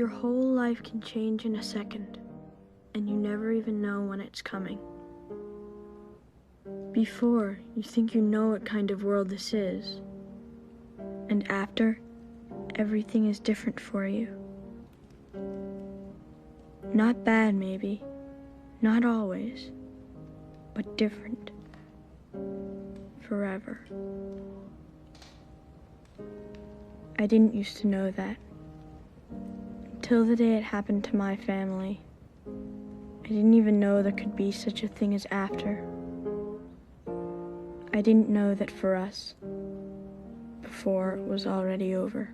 Your whole life can change in a second, and you never even know when it's coming. Before, you think you know what kind of world this is, and after, everything is different for you. Not bad, maybe, not always, but different. Forever. I didn't used to know that. Until the day it happened to my family. I didn't even know there could be such a thing as after. I didn't know that for us, before it was already over.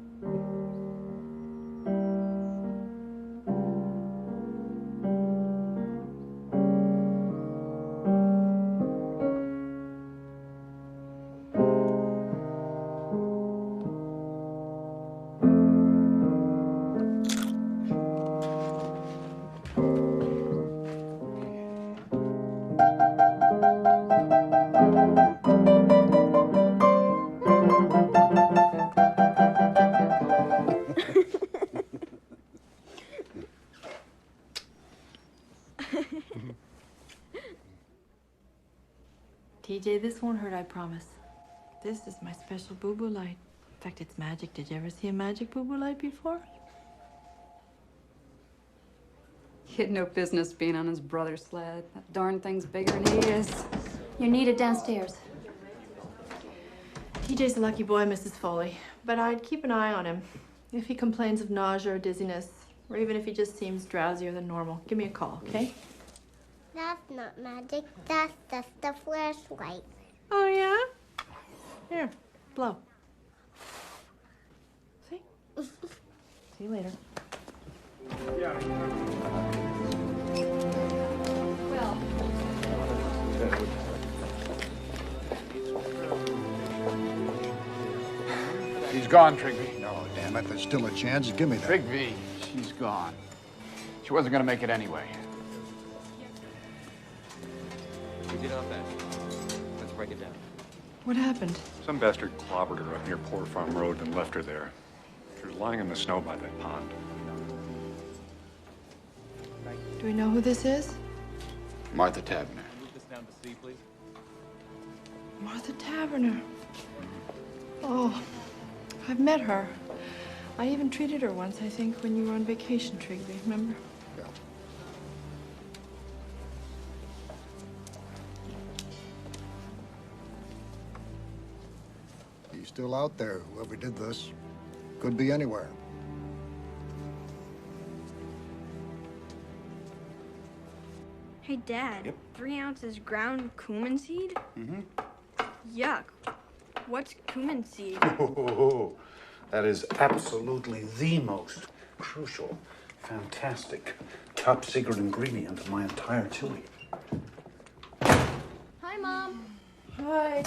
TJ, this won't hurt, I promise. This is my special boo-boo light. In fact, it's magic. Did you ever see a magic boo-boo light before? He had no business being on his brother's sled. That darn thing's bigger than he is. You're needed downstairs. TJ's a lucky boy, Mrs. Foley. But I'd keep an eye on him. If he complains of nausea or dizziness, or even if he just seems drowsier than normal, give me a call, okay? That's not magic. That's just a flashlight. Oh, yeah? Here, blow. See? See you later. Well, She's gone, Trigby. No, damn it, there's still a chance. Give me that. Trigby, she's gone. She wasn't gonna make it anyway. We did our best. Let's break it down. What happened? Some bastard clobbered her up near Poor Farm Road and left her there. She was lying in the snow by that pond. Do we know who this is? Martha Tabner. Move this down to C, please. Martha Taverner. Oh, I've met her. I even treated her once, I think, when you were on vacation, Trigby, remember? Yeah. He's still out there, whoever did this. Could be anywhere. Hey, Dad. Yep. 3 ounces ground cumin seed? Mm-hmm. Yuck. What's cumin seed? Oh, that is absolutely the most crucial, fantastic, top secret ingredient of my entire chili. hi, Mom. Hi.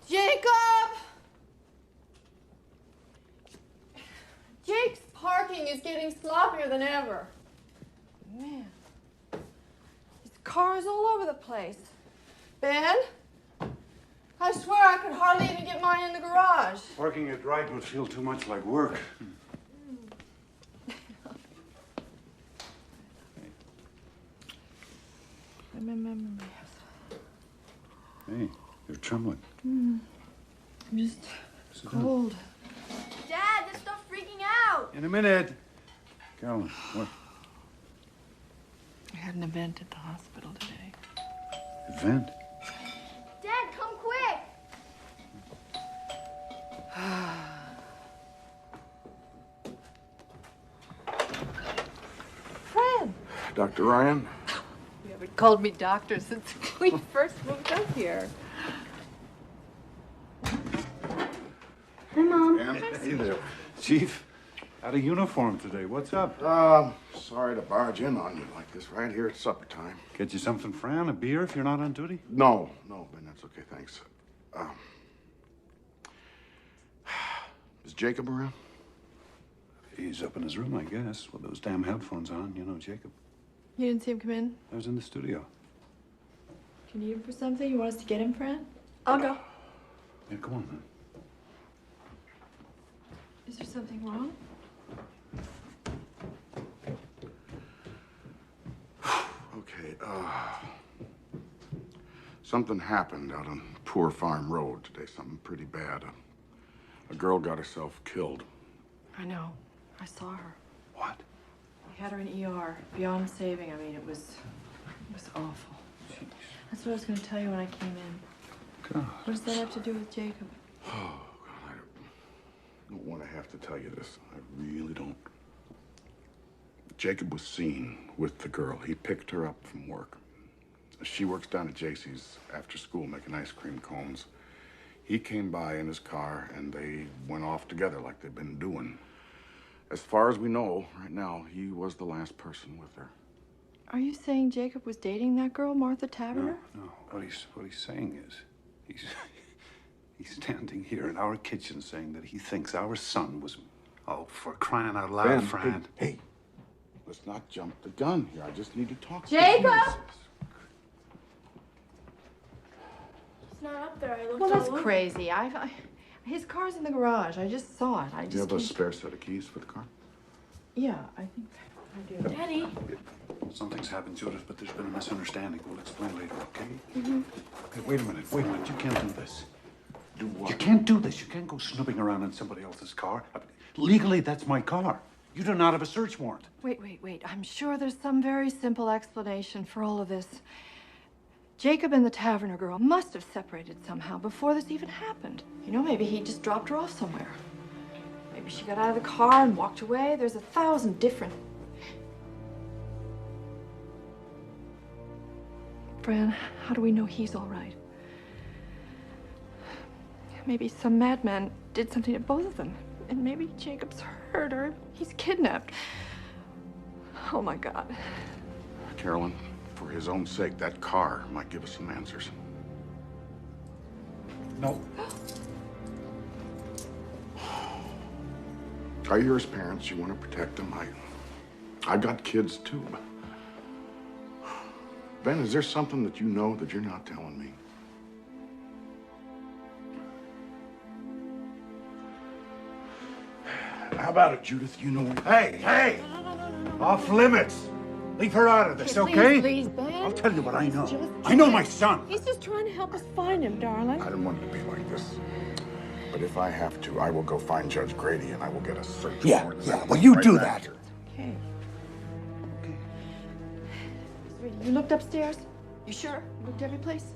Jacob! Jake's parking is getting sloppier than ever. Man. There's cars all over the place. Ben? I swear I could hardly even get mine in the garage. Working it right would feel too much like work. Hey, you're trembling. I'm just cold. Dad, this stuff's freaking out! In a minute. Carolyn, what? I had an event at the hospital today. Event? Dad, come quick! Fred! Dr. Ryan? You haven't called me doctor since we first moved up here. Hi, Mom. Hey there. Chief, out of uniform today. What's up? Sorry to barge in on you like this right here at supper time. Get you something, Fran? A beer if you're not on duty? No, Ben, that's okay, thanks. Is Jacob around? He's up in his room, I guess, with those damn headphones on. You know Jacob. You didn't see him come in? I was in the studio. Do you need him for something? You want us to get him, Fran? I'll go. Yeah, come on, then. Is there something wrong? Something happened out on Poor Farm Road today, something pretty bad. A girl got herself killed. I know. I saw her. What? We had her in ER, beyond saving. I mean, it was awful. Jeez. That's what I was going to tell you when I came in. God. What does that have to do with Jacob? Oh, God, I don't want to have to tell you this. I really don't. Jacob was seen with the girl. He picked her up from work. She works down at JC's after school making ice cream cones. He came by in his car and they went off together like they've been doing. As far as we know, right now, he was the last person with her. Are you saying Jacob was dating that girl, Martha Taverner? No. What he's saying is, he's standing here in our kitchen saying that he thinks our son was, oh, for crying out loud, Ben, Fran. hey, let's not jump the gun here. I just need to talk to Jacob! you. It's not up there. I looked Well, that's all over. crazy. His car's in the garage. I just saw it. Do you have a spare set of keys for the car? Yeah, I think I do. Daddy. Something's happened, Judith, but there's been a misunderstanding. We'll explain later, okay? Hey, wait a minute. You can't do this. Do what? You can't do this. You can't go snooping around in somebody else's car. Legally, that's my car. You do not have a search warrant. Wait. I'm sure there's some very simple explanation for all of this. Jacob and the Taverner girl must have separated somehow before this even happened. You know, maybe he just dropped her off somewhere. Maybe she got out of the car and walked away. There's 1,000 different... Fran, how do we know he's all right? Maybe some madman did something to both of them. And maybe Jacob's hurt or he's kidnapped. Oh, my God. Carolyn, for his own sake, that car might give us some answers. No. You're his parents. You want to protect them. I got kids, too. Ben, is there something that you know that you're not telling me? How about it, Judith? You know... Hey! Off limits! Leave her out of this, okay? Please, Ben. I'll tell you what I know. I know my son. He's just trying to help us find him, darling. I didn't want it to be like this. But if I have to, I will go find Judge Grady and I will get a search warrant. Yeah. Well, you do that. Okay. Sweetie, you looked upstairs? You sure? You looked every place?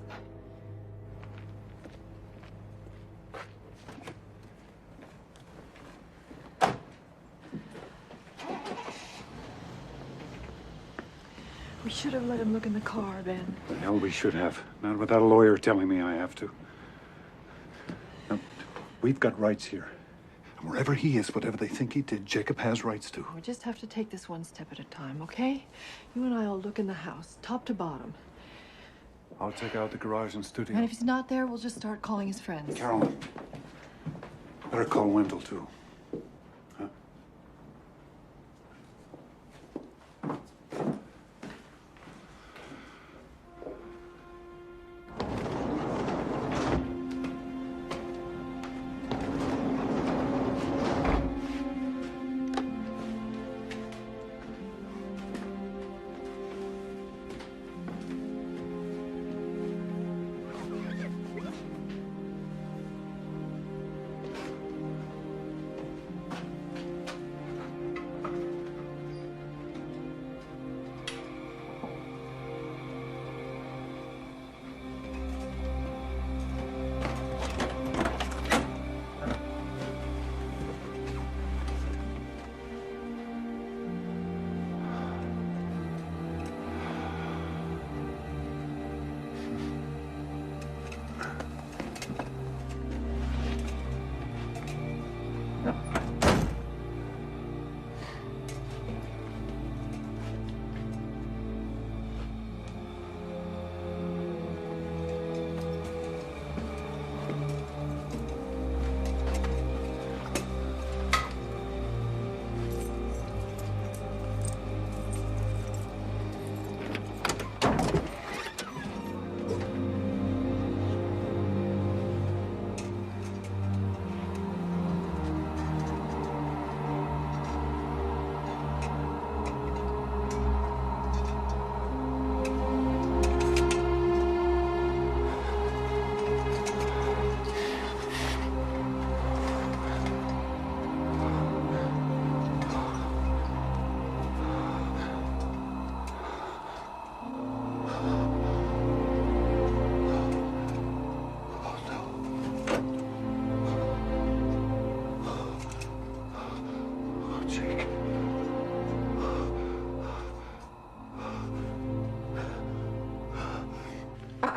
We should have let him look in the car, Ben. The hell we should have. Not without a lawyer telling me I have to. Now, we've got rights here. And wherever he is, whatever they think he did, Jacob has rights to. We just have to take this one step at a time, okay? You and I will look in the house, top to bottom. I'll check out the garage and studio. And if he's not there, we'll just start calling his friends. Carolyn, better call Wendell, too. Huh?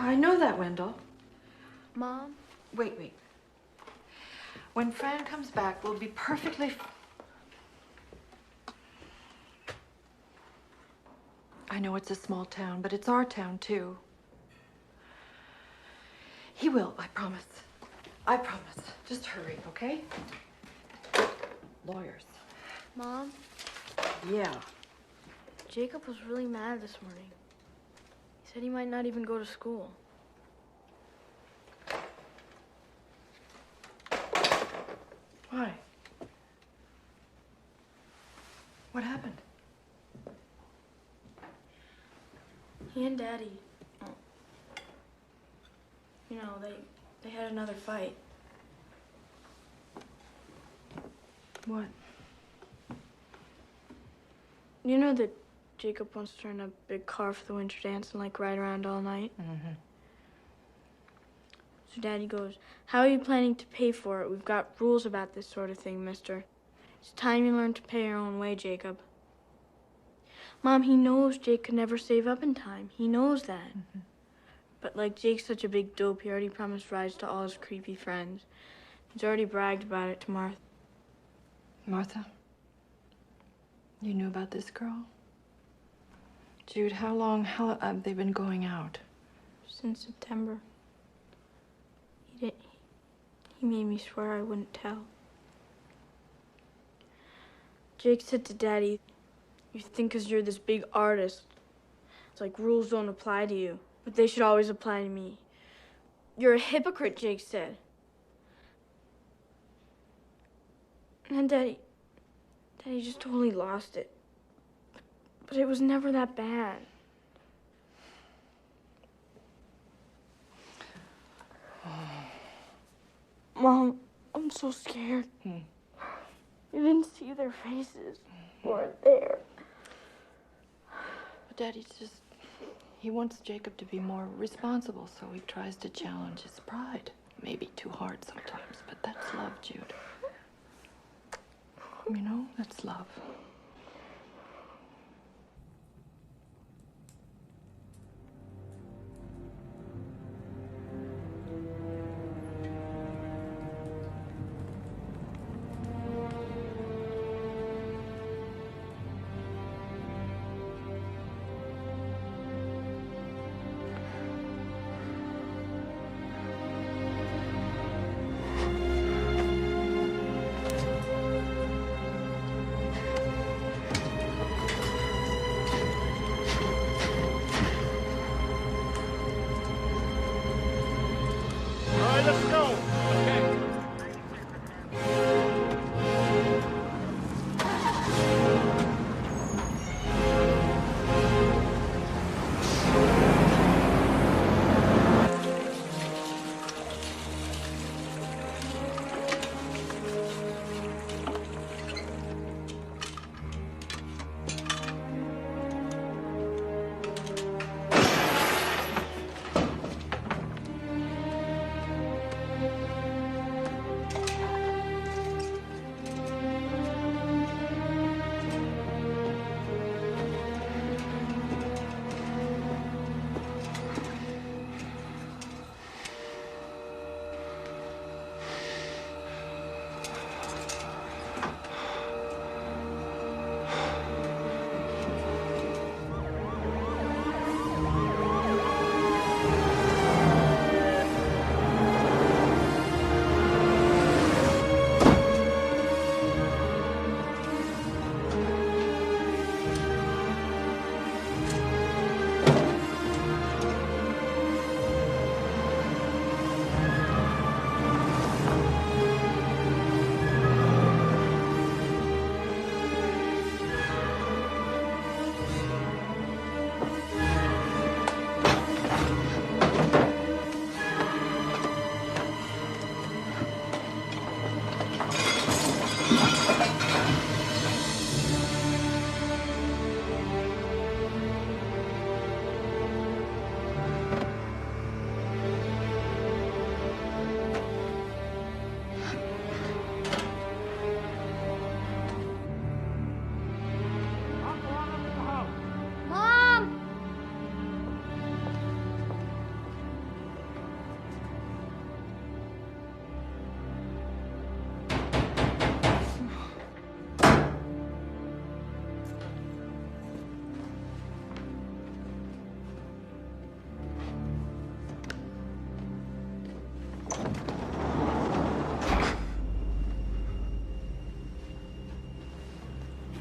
I know that, Wendell. Mom? Wait. When Fran comes back, we'll be perfectly... I know it's a small town, but it's our town, too. He will, I promise. I promise. Just hurry, okay? Lawyers. Mom? Yeah. Jacob was really mad this morning. He said he might not even go to school. Why? What happened? He and Daddy, you know, they had another fight. What? You know that Jacob wants to rent a big car for the winter dance and, like, ride around all night? Mm-hmm. So Daddy goes, "How are you planning to pay for it? We've got rules about this sort of thing, mister. It's time you learn to pay your own way, Jacob." Mom, he knows Jake could never save up in time. He knows that. Mm-hmm. But, like, Jake's such a big dope, he already promised rides to all his creepy friends. He's already bragged about it to Martha. Martha? You knew about this girl? Jude, how long have they been going out? Since September. He made me swear I wouldn't tell. Jake said to Daddy, "You think 'cause you're this big artist, it's like rules don't apply to you, but they should always apply to me. You're a hypocrite," Jake said. And then Daddy just totally lost it. But it was never that bad. Mom, I'm so scared. You didn't see their faces. Weren't there. But Daddy he wants Jacob to be more responsible, so he tries to challenge his pride. Maybe too hard sometimes, but that's love, Jude. You know, that's love.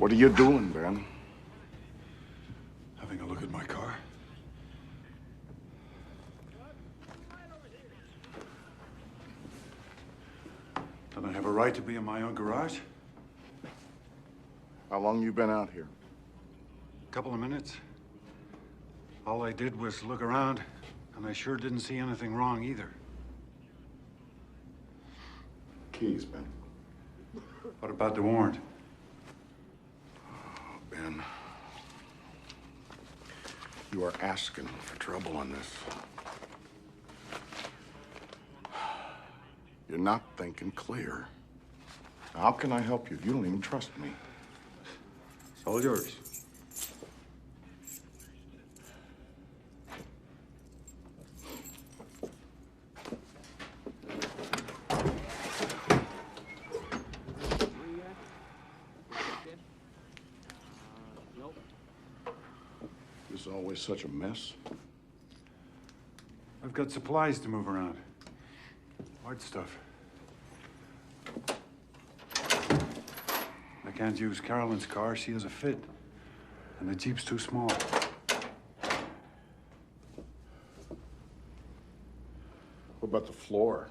What are you doing, Ben? Having a look at my car. Don't I have a right to be in my own garage? How long you been out here? A couple of minutes. All I did was look around, and I sure didn't see anything wrong either. Keys, Ben. What about the warrant? Ben, you are asking for trouble on this. You're not thinking clear. How can I help you? You don't even trust me. It's all yours. This is always such a mess. I've got supplies to move around. Hard stuff. I can't use Carolyn's car. She has a fit. And the Jeep's too small. What about the floor?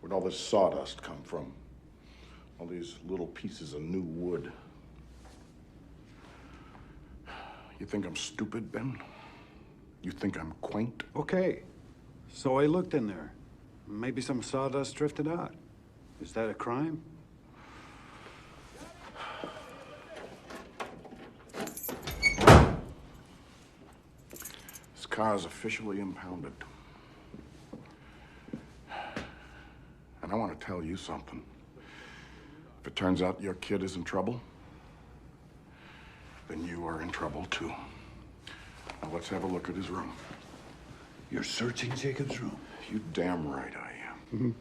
Where'd all this sawdust come from? All these little pieces of new wood. You think I'm stupid, Ben? You think I'm quaint? Okay. So I looked in there. Maybe some sawdust drifted out. Is that a crime? This car is officially impounded. And I want to tell you something. If it turns out your kid is in trouble, then you are in trouble too. Now let's have a look at his room. You're searching Jacob's room? You damn right I am.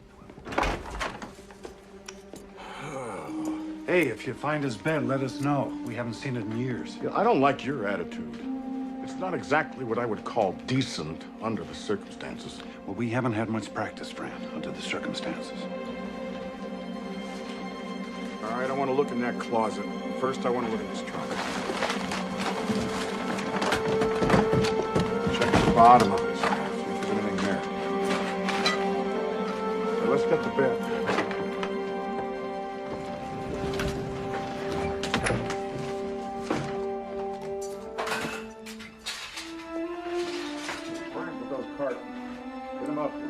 Hey, if you find his bed, let us know. We haven't seen it in years. Yeah, I don't like your attitude. It's not exactly what I would call decent under the circumstances. Well, we haven't had much practice, Fran, under the circumstances. All right, I want to look in that closet. First, I want to look at this trunk. Check the bottom of it. See if there's anything there. Now, let's get to bed. Frank, with those cartons. Get them up here.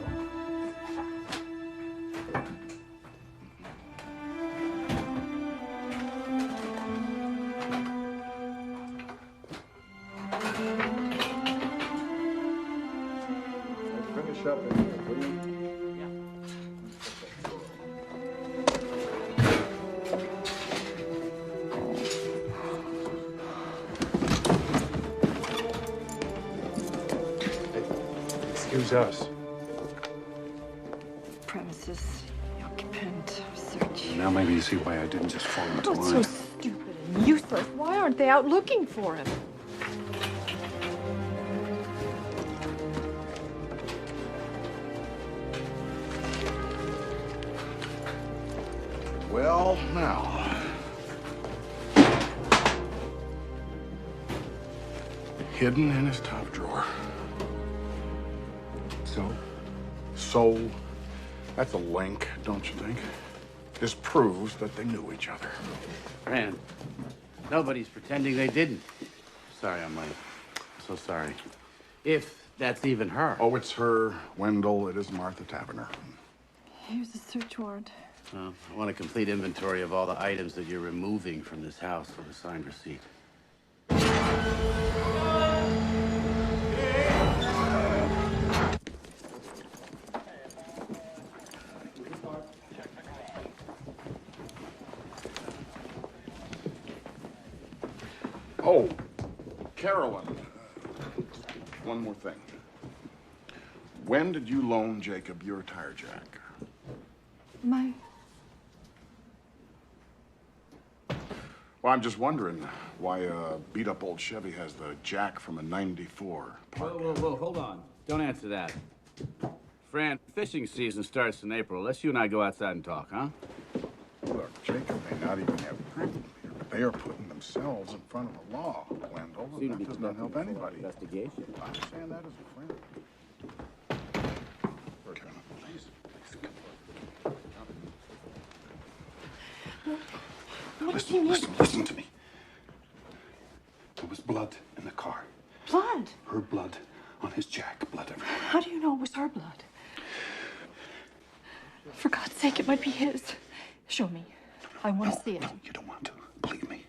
Finish up in here, will you? Excuse us. Premises, the occupant, search. Now maybe you see why I didn't just fall into Oh, it's so line. stupid and useless. Why aren't they out looking for him? Well, now. Hidden in his top drawer. So, that's a link, don't you think? This proves that they knew each other. Fran, nobody's pretending they didn't. Sorry I'm late. I'm so sorry. If that's even her. Oh, it's her, Wendell. It is Martha Taverner. Here's the search warrant. I want a complete inventory of all the items that you're removing from this house with a signed receipt. Oh, Carolyn. One more thing. When did you loan Jacob your tire jack? My... Well, I'm just wondering why a beat-up old Chevy has the jack from a '94 park. Whoa, hold on. Don't answer that. Fran, fishing season starts in April. Let's you and I go outside and talk, huh? Look, Jacob may not even have friend. They are putting themselves in front of the law, Wendell. That does not help anybody. Investigation. I understand that as a friend. Kevin, please. Listen to me. There was blood in the car. Blood? Her blood on his jack. Blood everywhere. How do you know it was her blood? For God's sake, it might be his. Show me. I want to see it. No, you don't want to. Believe me.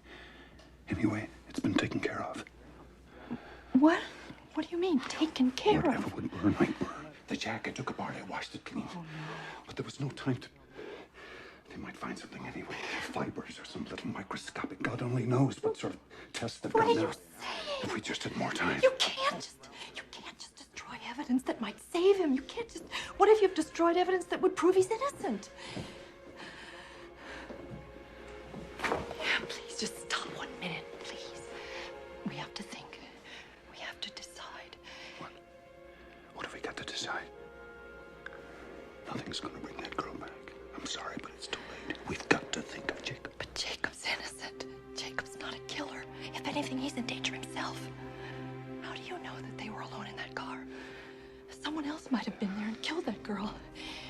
Anyway, it's been taken care of. What? What do you mean, taken care Whatever of? would burn might burn. The jack, I took apart, I washed it clean. Oh, no. But there was no time to... They might find something anyway. Fibers or some little microscopic... God only knows what sort of tests they've done now. What are you saying? If we just had more time. You can't just destroy evidence that might save him. You can't just... What if you've destroyed evidence that would prove he's innocent? Please, just stop 1 minute, please. We have to think. We have to decide. What have we got to decide? Nothing's gonna bring that girl back. I'm sorry, but it's too late. We've got to think of Jacob. But Jacob's innocent. Jacob's not a killer. If anything, he's in danger himself. How do you know that they were alone in that car? Someone else might have been there and killed that girl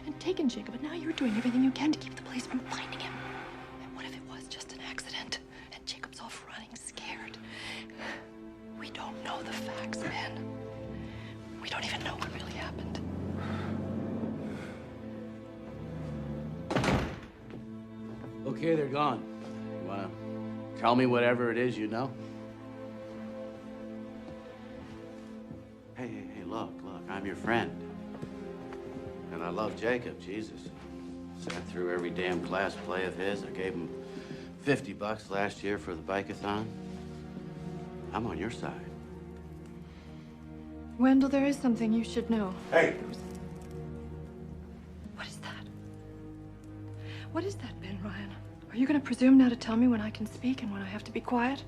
and taken Jacob, but now you're doing everything you can to keep the police from finding him. And what if it was just an accident and Jacob's off running scared? We don't know the facts, Ben. We don't even know what really happened. Okay, they're gone. You wanna tell me whatever it is you know? Hey, look, I'm your friend. And I love Jacob, Jesus. Sat through every damn class play of his. I gave him $50 last year for the bike-a-thon. I'm on your side. Wendell, there is something you should know. Hey! What is that? What is that, Ben Ryan? Are you going to presume now to tell me when I can speak and when I have to be quiet?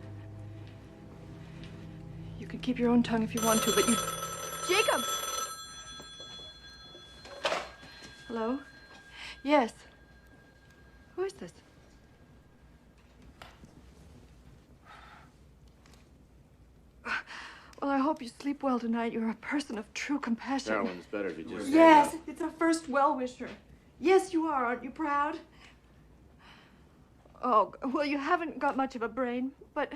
You can keep your own tongue if you want to, but you... Jacob! Hello? Yes. Who is this? Well, I hope you sleep well tonight. You're a person of true compassion. Carolyn, it's better if you just... Yes, it's our first well-wisher. Yes, you are. Aren't you proud? Oh, well, you haven't got much of a brain, but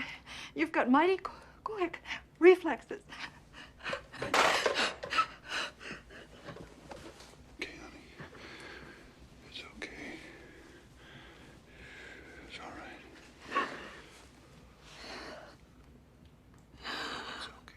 you've got mighty quick reflexes. Okay, honey. It's okay. It's all right. It's okay.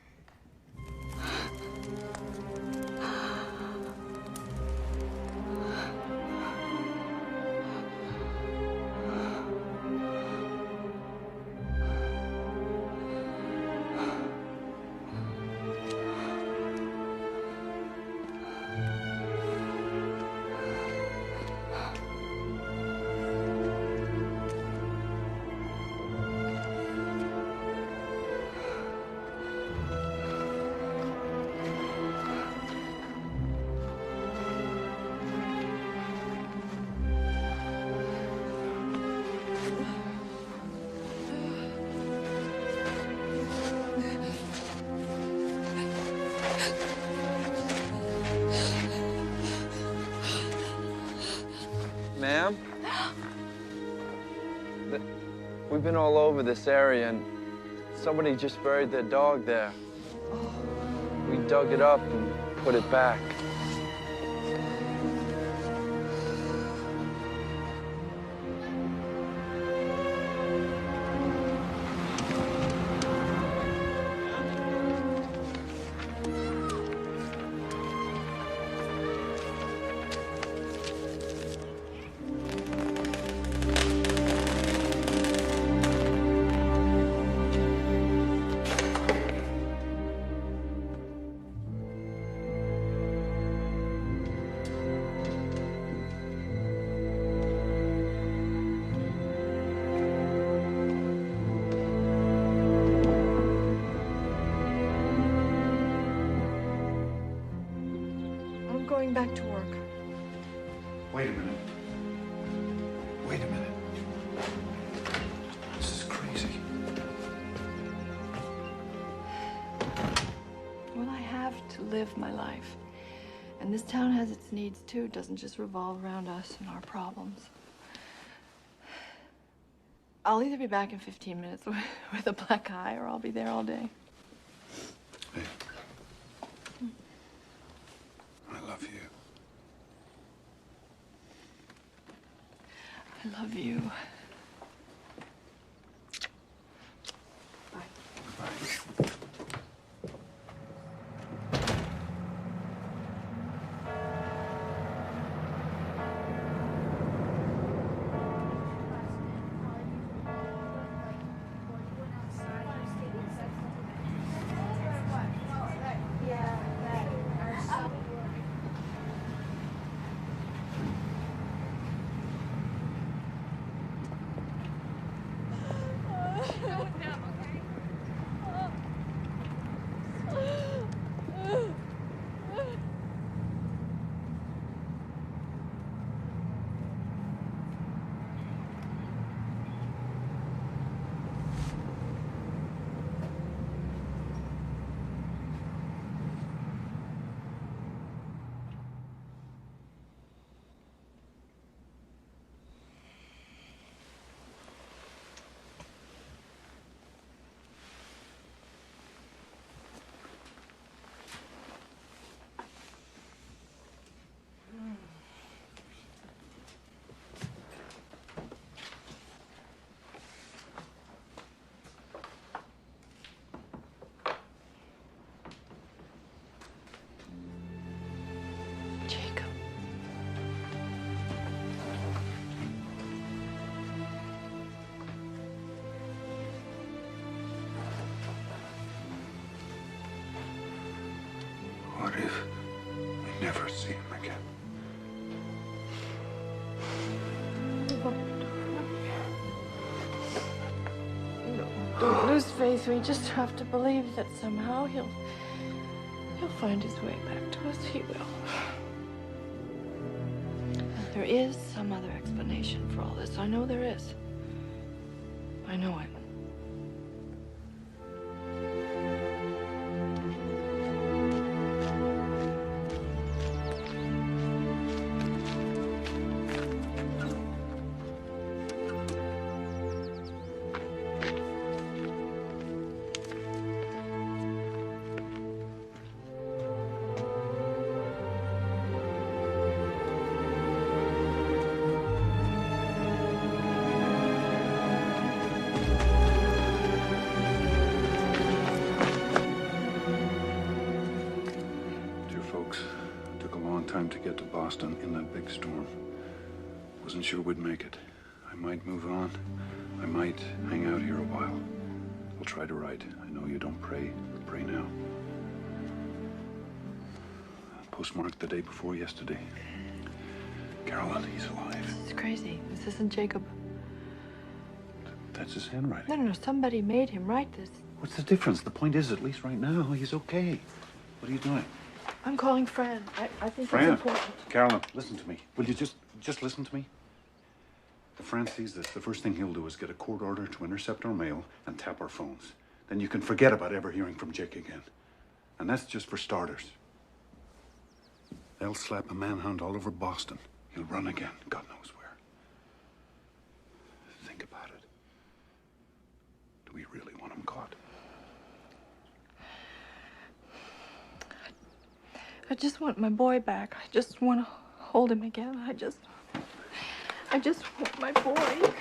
Ma'am? We've been all over this area, and somebody just buried their dog there. We dug it up and put it back. Going back to work. Wait a minute. Wait a minute. live my life. And this town has its needs too. It doesn't just revolve around us and our problems. I'll either be back in 15 minutes with a black eye, or I'll be there all day. Hey. I love you. I love you. Bye. Jacob. What if we never see him again? Don't lose faith. We just have to believe that somehow he'll find his way back to us. He will. There is some other explanation for all this. I know there is. I know it. Time to get to Boston in that big storm. Wasn't sure we'd make it. I might move on. I might hang out here a while. I'll try to write. I know you don't pray, but pray now. Postmarked the day before yesterday. Carolyn, he's alive. This is crazy. This isn't Jacob. That's his handwriting. No. Somebody made him write this. What's the difference? The point is, at least right now, he's okay. What are you doing? I'm calling Fran. I think Fran, it's important. Carolyn, listen to me. Will you just listen to me? If Fran sees this, the first thing he'll do is get a court order to intercept our mail and tap our phones. Then you can forget about ever hearing from Jake again. And that's just for starters. They'll slap a manhunt all over Boston. He'll run again, God knows where. Think about it. Do we really want him caught? I just want my boy back. I just want to hold him again. I just want my boy.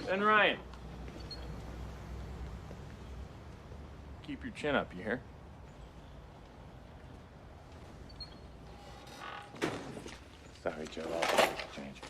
Ben Ryan. Keep your chin up, you hear? Sorry, Joe. I'll change.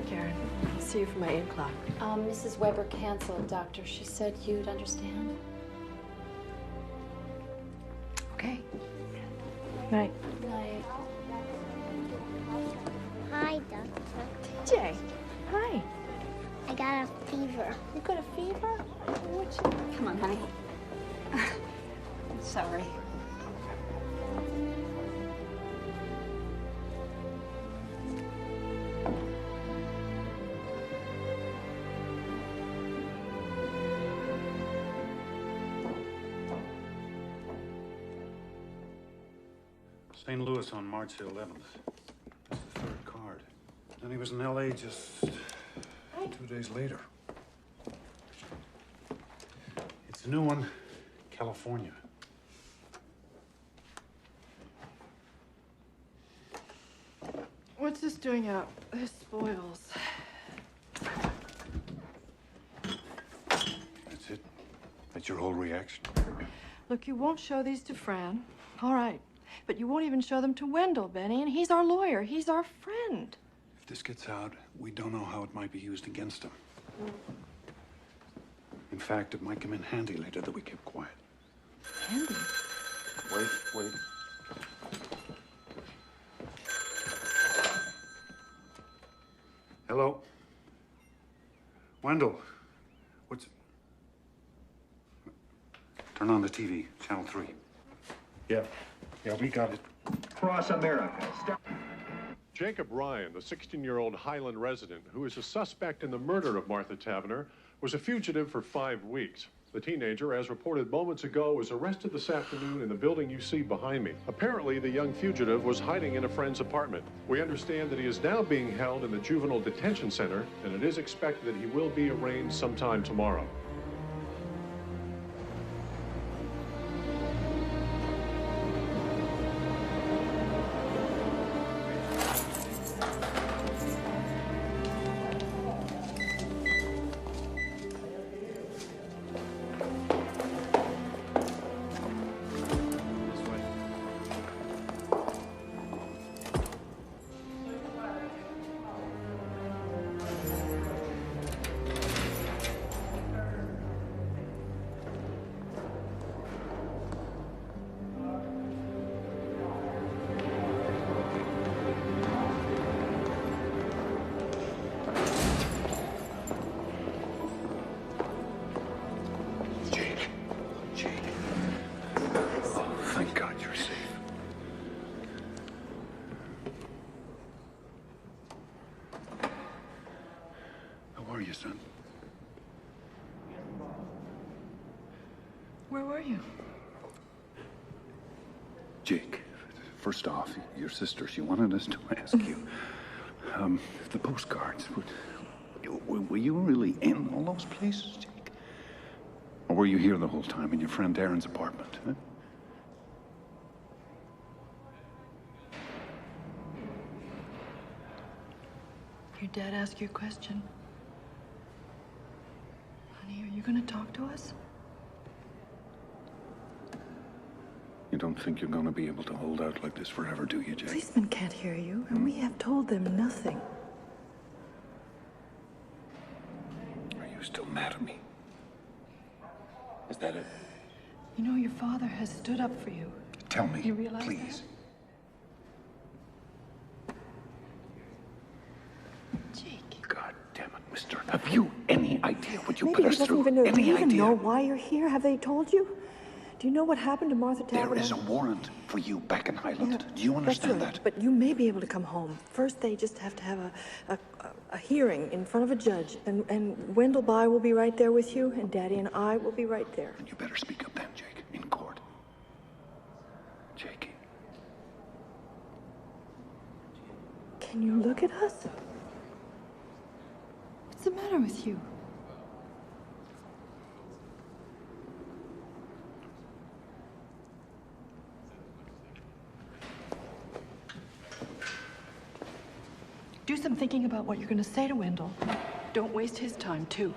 night, Karen. I'll see you for my 8 o'clock. Mrs. Weber canceled, Doctor. She said you'd understand. Okay. Night. Night. Hi, Doctor. TJ. Hi. I got a fever. You got a fever? Come on, honey. I'm sorry. St. Louis on March the 11th. That's the third card. Then he was in L.A. just 2 days later. It's a new one, California. What's this doing out? This spoils. That's it? That's your whole reaction? Look, you won't show these to Fran. All right. But you won't even show them to Wendell, Benny, and he's our lawyer. He's our friend. If this gets out, we don't know how it might be used against him. In fact, it might come in handy later that we keep quiet. Handy? Wait. Hello? Wendell, what's... Turn on the TV, channel 3. Yeah, we got it. Cross America. Jacob Ryan, the 16-year-old Highland resident who is a suspect in the murder of Martha Tavener, was a fugitive for 5 weeks. The teenager, as reported moments ago, was arrested this afternoon in the building you see behind me. Apparently, the young fugitive was hiding in a friend's apartment. We understand that he is now being held in the juvenile detention center, and it is expected that he will be arraigned sometime tomorrow. Thank God you're safe. How are you, son? Where were you? Jake, first off, your sister, she wanted us to ask you, the postcards, were you really in all those places, Jake? Or were you here the whole time in your friend Darren's apartment, huh? Your dad asked you a question. Honey, are you going to talk to us? You don't think you're going to be able to hold out like this forever, do you, Jake? Policemen can't hear you, and we have told them nothing. Are you still mad at me? Is that it? You know, your father has stood up for you. Tell me, You realize please. God damn it, mister. Have you any idea what you Maybe put he us doesn't through? even know. Do Any you even idea? know why you're here? Have they told you? Do you know what happened to Martha Tavener? There is a warrant for you back in Highland. Do you understand That's right. that? But you may be able to come home. First, they just have to have a hearing in front of a judge, and Wendell By will be right there with you, and Daddy and I will be right there. And you better speak up then, Jake, in court. Jakey. Can you look at us? What's the matter with you? Do some thinking about what you're going to say to Wendell. Don't waste his time, too.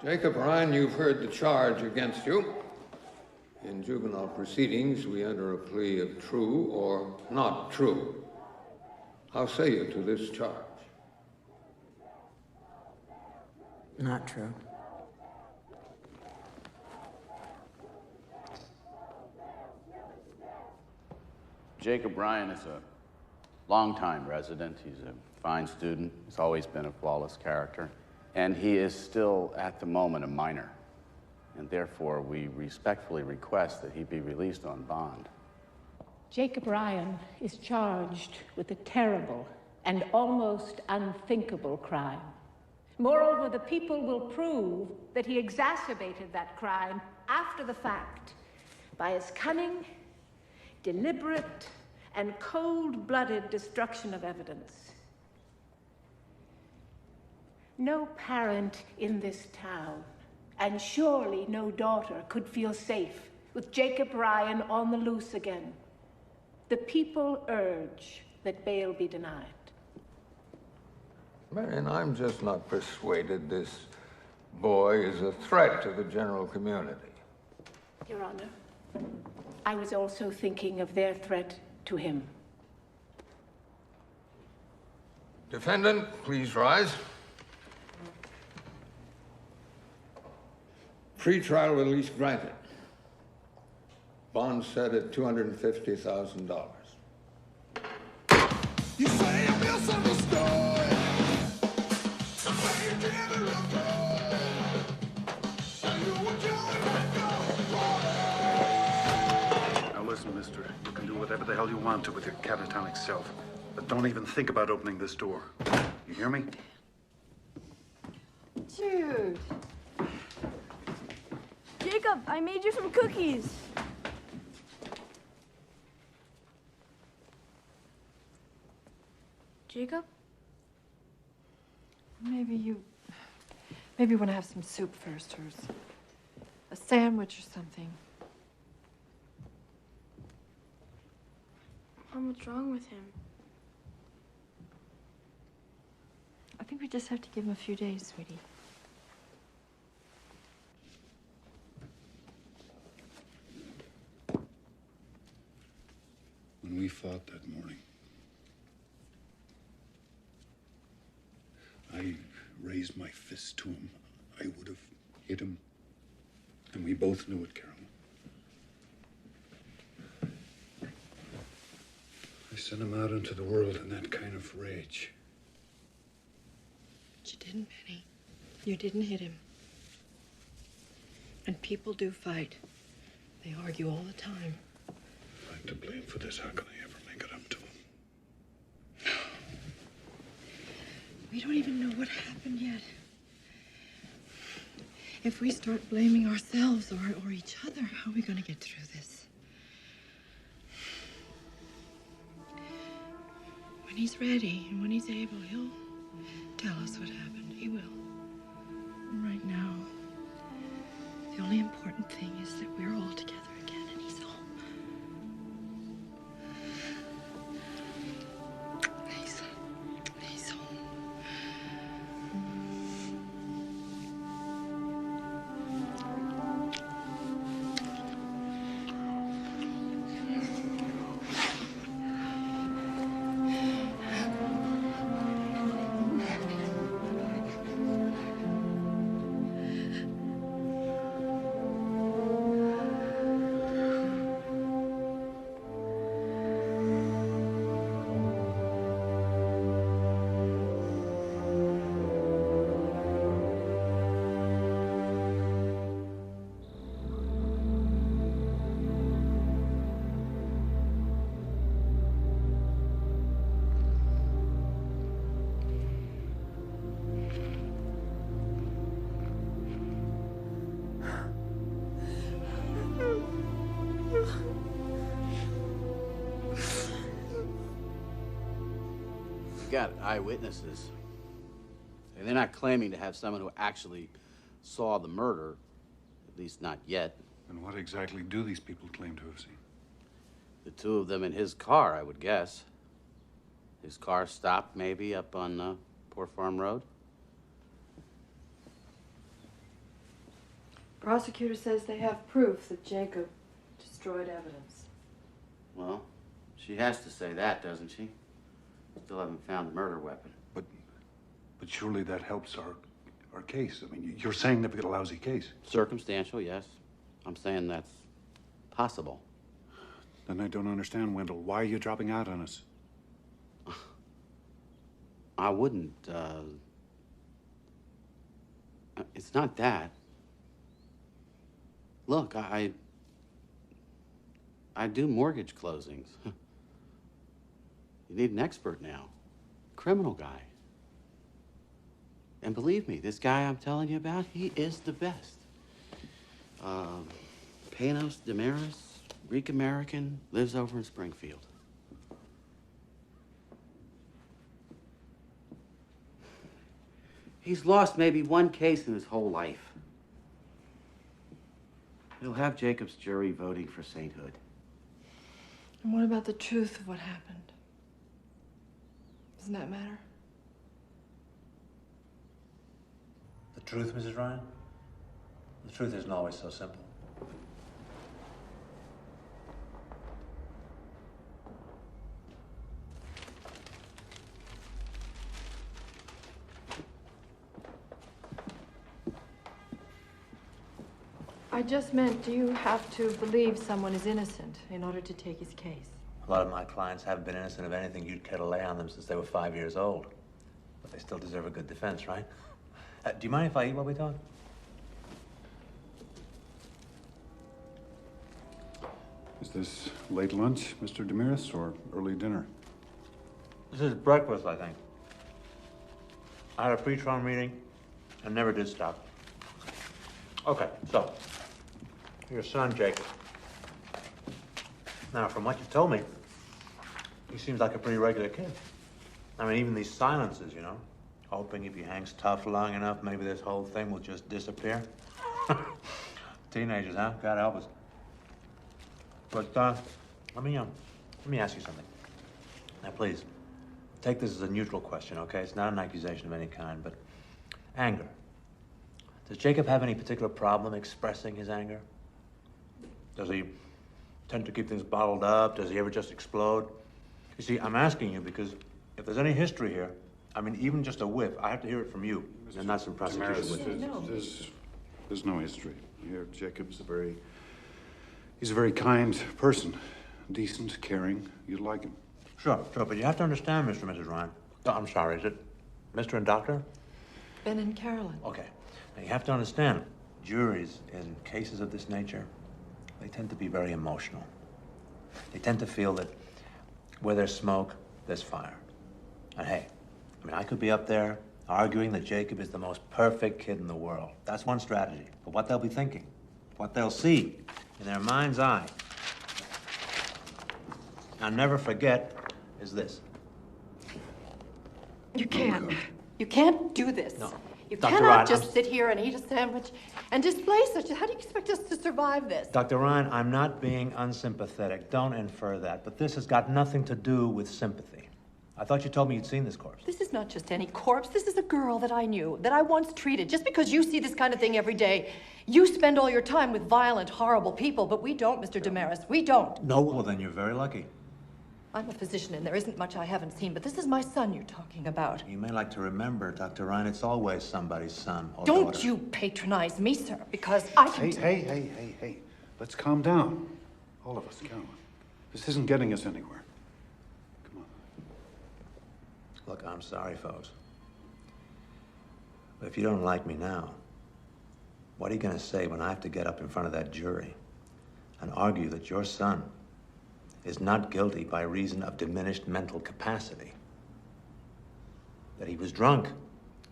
Jacob Ryan, you've heard the charge against you. In juvenile proceedings, we enter a plea of true or not true. How say you to this charge? Not true. Jacob Ryan is a longtime resident. He's a fine student. He's always been a flawless character. And he is still, at the moment, a minor. And therefore, we respectfully request that he be released on bond. Jacob Ryan is charged with a terrible and almost unthinkable crime. Moreover, the people will prove that he exacerbated that crime after the fact by his cunning, deliberate, and cold-blooded destruction of evidence. No parent in this town, and surely no daughter, could feel safe with Jacob Ryan on the loose again. The people urge that bail be denied. Marion, I'm just not persuaded this boy is a threat to the general community. Your Honor, I was also thinking of their threat to him. Defendant, please rise. Pre-trial release granted. Bond set at $250,000. You say I'm misunderstood. You say you never avoid. You were Now listen, mister. You can do whatever the hell you want to with your catatonic self. But don't even think about opening this door. You hear me? Jude. Jacob, I made you some cookies. Jacob? Maybe you want to have some soup first, or a sandwich or something. Mom, what's wrong with him? I think we just have to give him a few days, sweetie. When we fought that morning, I raised my fist to him. I would have hit him. And we both knew it, Carol. I sent him out into the world in that kind of rage. But you didn't, Penny. You didn't hit him. And people do fight. They argue all the time. I'm to blame for this. How can I ever make it up to him? We don't even know what happened yet. If we start blaming ourselves or each other, how are we going to get through this? When he's ready and when he's able, he'll tell us what happened. He will. And right now, the only important thing is that we're all together again and he's home. He's home. Got eyewitnesses. And they're not claiming to have someone who actually saw the murder, at least not yet. And what exactly do these people claim to have seen? The two of them in his car, I would guess. His car stopped maybe up on Poor Farm Road. Prosecutor says they have proof that Jacob destroyed evidence. Well, she has to say that, doesn't she? Still haven't found the murder weapon. But surely that helps our case. I mean, you're saying they've got a lousy case. Circumstantial, yes. I'm saying that's possible. Then I don't understand, Wendell. Why are you dropping out on us? I wouldn't, it's not that. Look, I do mortgage closings. You need an expert now. Criminal guy. And believe me, this guy I'm telling you about, he is the best. Panos Damaris, Greek American, lives over in Springfield. He's lost maybe one case in his whole life. He'll have Jacob's jury voting for sainthood. And what about the truth of what happened? Doesn't that matter? The truth, Mrs. Ryan? The truth isn't always so simple. I just meant, do you have to believe someone is innocent in order to take his case? A lot of my clients haven't been innocent of anything you'd care to lay on them since they were 5 years old. But they still deserve a good defense, right? Do you mind if I eat while we talk? Is this late lunch, Mr. Damaris, or early dinner? This is breakfast, I think. I had a pre-trial meeting and never did stop. Okay, so, your son, Jacob. Now, from what you told me, he seems like a pretty regular kid. I mean, even these silences, you know, hoping if he hangs tough long enough, maybe this whole thing will just disappear. Teenagers, huh? God help us. But let me ask you something. Now, please, take this as a neutral question, okay? It's not an accusation of any kind, but anger. Does Jacob have any particular problem expressing his anger? Does he tend to keep things bottled up? Does he ever just explode? You see, I'm asking you because if there's any history here, I mean, even just a whiff, I have to hear it from you, and not some prosecution witness. There's no history here. Jacob's he's a very kind person, decent, caring. You'd like him. Sure, but you have to understand, Mr. and Mrs. Ryan. Oh, I'm sorry, is it Mr. and Doctor? Ben and Carolyn. Okay. Now, you have to understand, juries in cases of this nature, they tend to be very emotional. They tend to feel that where there's smoke, there's fire. And hey, I mean, I could be up there arguing that Jacob is the most perfect kid in the world. That's one strategy. But what they'll be thinking, what they'll see in their mind's eye, I'll never forget, is this. You can't. You can't do this. No. You Dr. cannot Ryan, just sit here and eat a sandwich and display such. How do you expect us to survive this? Dr. Ryan, I'm not being unsympathetic. Don't infer that. But this has got nothing to do with sympathy. I thought you told me you'd seen this corpse. This is not just any corpse. This is a girl that I knew, that I once treated. Just because you see this kind of thing every day, you spend all your time with violent, horrible people, but we don't, Mr. Damaris. We don't. No, well, then you're very lucky. I'm a physician, and there isn't much I haven't seen, but this is my son you're talking about. You may like to remember, Dr. Ryan, it's always somebody's son or Don't daughter. you patronize me, sir, because I can... Hey. Let's calm down. All of us, Carolyn. This isn't getting us anywhere. Look, I'm sorry, folks. But if you don't like me now, what are you going to say when I have to get up in front of that jury and argue that your son is not guilty by reason of diminished mental capacity? That he was drunk,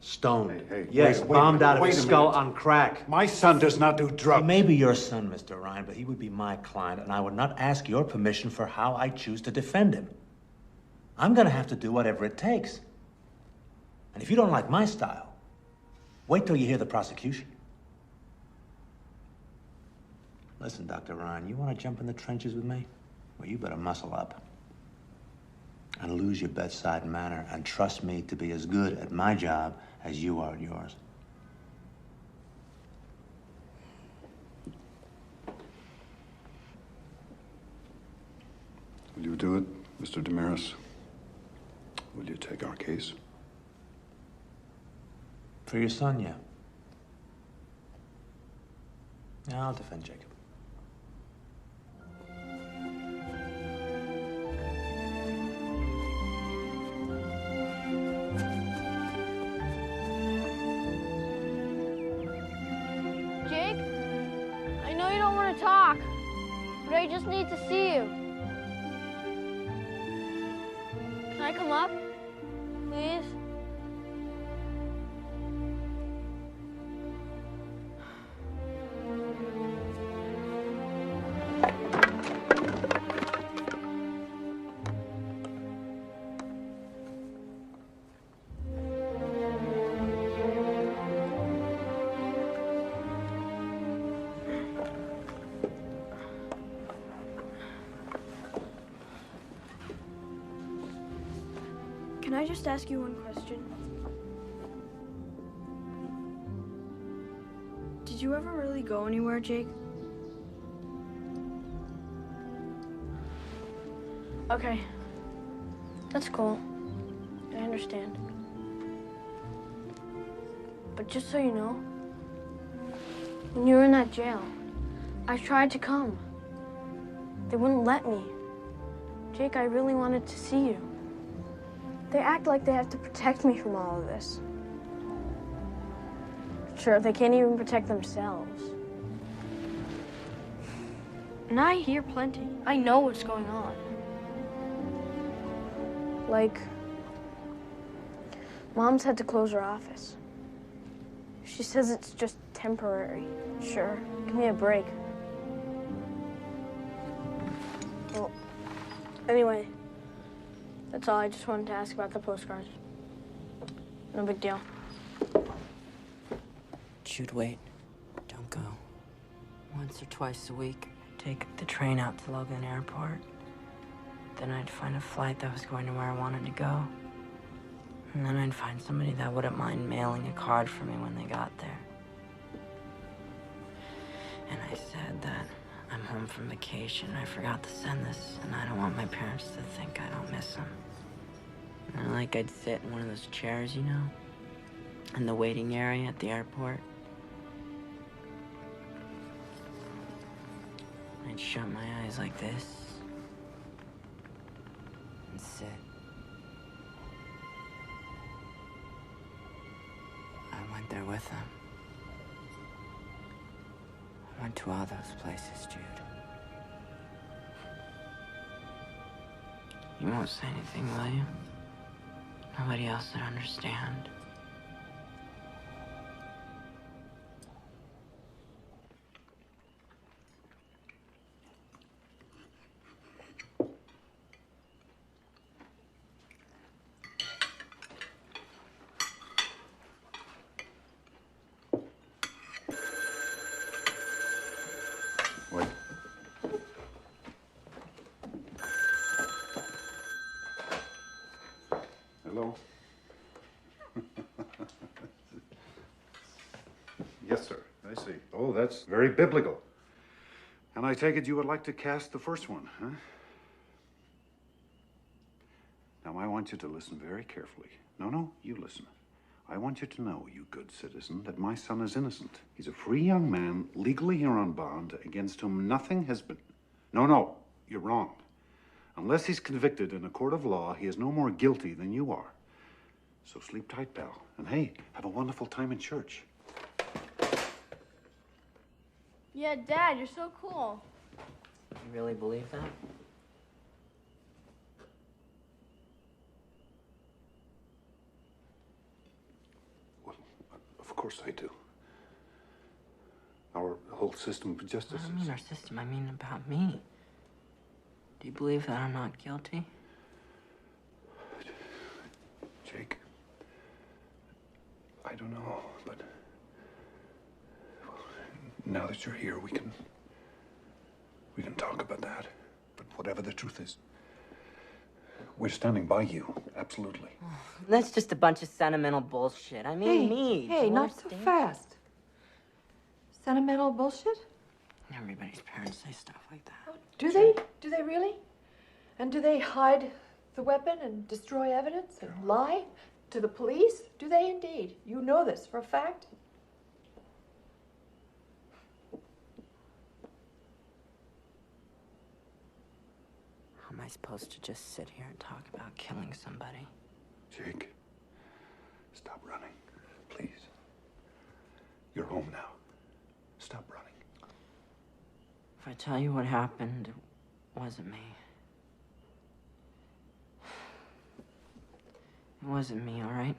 stoned, yes, bombed out of his skull on crack. My son does not do drugs. He may be your son, Mr. Ryan, but he would be my client, and I would not ask your permission for how I choose to defend him. I'm going to have to do whatever it takes. And if you don't like my style, wait till you hear the prosecution. Listen, Dr. Ryan, you want to jump in the trenches with me? Well, you better muscle up and lose your bedside manner and trust me to be as good at my job as you are at yours. Will you do it, Mr. Damaris? Will you take our case? For your son, yeah. Yeah, I'll defend Jacob. Jake, I know you don't want to talk, but I just need to see you. Can I come up, please? Can I just ask you one question? Did you ever really go anywhere, Jake? Okay. That's cool. I understand. But just so you know, when you were in that jail, I tried to come. They wouldn't let me. Jake, I really wanted to see you. They act like they have to protect me from all of this. Sure, they can't even protect themselves. And I hear plenty. I know what's going on. Like, Mom's had to close her office. She says it's just temporary. Sure, give me a break. Well, anyway. That's all. I just wanted to ask about the postcards. No big deal. Jude, wait. Don't go. Once or twice a week, I'd take the train out to Logan Airport. Then I'd find a flight that was going to where I wanted to go. And then I'd find somebody that wouldn't mind mailing a card for me when they got there. And I said that I'm home from vacation. I forgot to send this, and I don't want my parents to think I don't miss them. And like I'd sit in one of those chairs, you know, in the waiting area at the airport. I'd shut my eyes like this and sit. I went there with them. I went to all those places, Jude. You won't say anything, will you? Nobody else would understand. Wait. Hello? Yes, sir. I see. Oh, that's very biblical. And I take it you would like to cast the first one, huh? Now, I want you to listen very carefully. No, you listen. I want you to know, you good citizen, that my son is innocent. He's a free young man, legally here on bond, against whom nothing has been... No, you're wrong. Unless he's convicted in a court of law, he is no more guilty than you are. So sleep tight, pal. And hey, have a wonderful time in church. Yeah, Dad, you're so cool. You really believe that? Of course I do. Our whole system of justice I don't mean our system, I mean about me. Do you believe that I'm not guilty? Jake, I don't know, but now that you're here, we can talk about that. But whatever the truth is. We're standing by you, absolutely. That's just a bunch of sentimental bullshit. I mean, me. Hey, not so George, fast. Sentimental bullshit? Everybody's parents say stuff like that. Do they? Do they really? And do they hide the weapon and destroy evidence and lie to the police? Do they indeed? You know this for a fact? How am I supposed to just sit here and talk about killing somebody? Jake, stop running, please. You're home now. Stop running. If I tell you what happened, it wasn't me. It wasn't me, all right?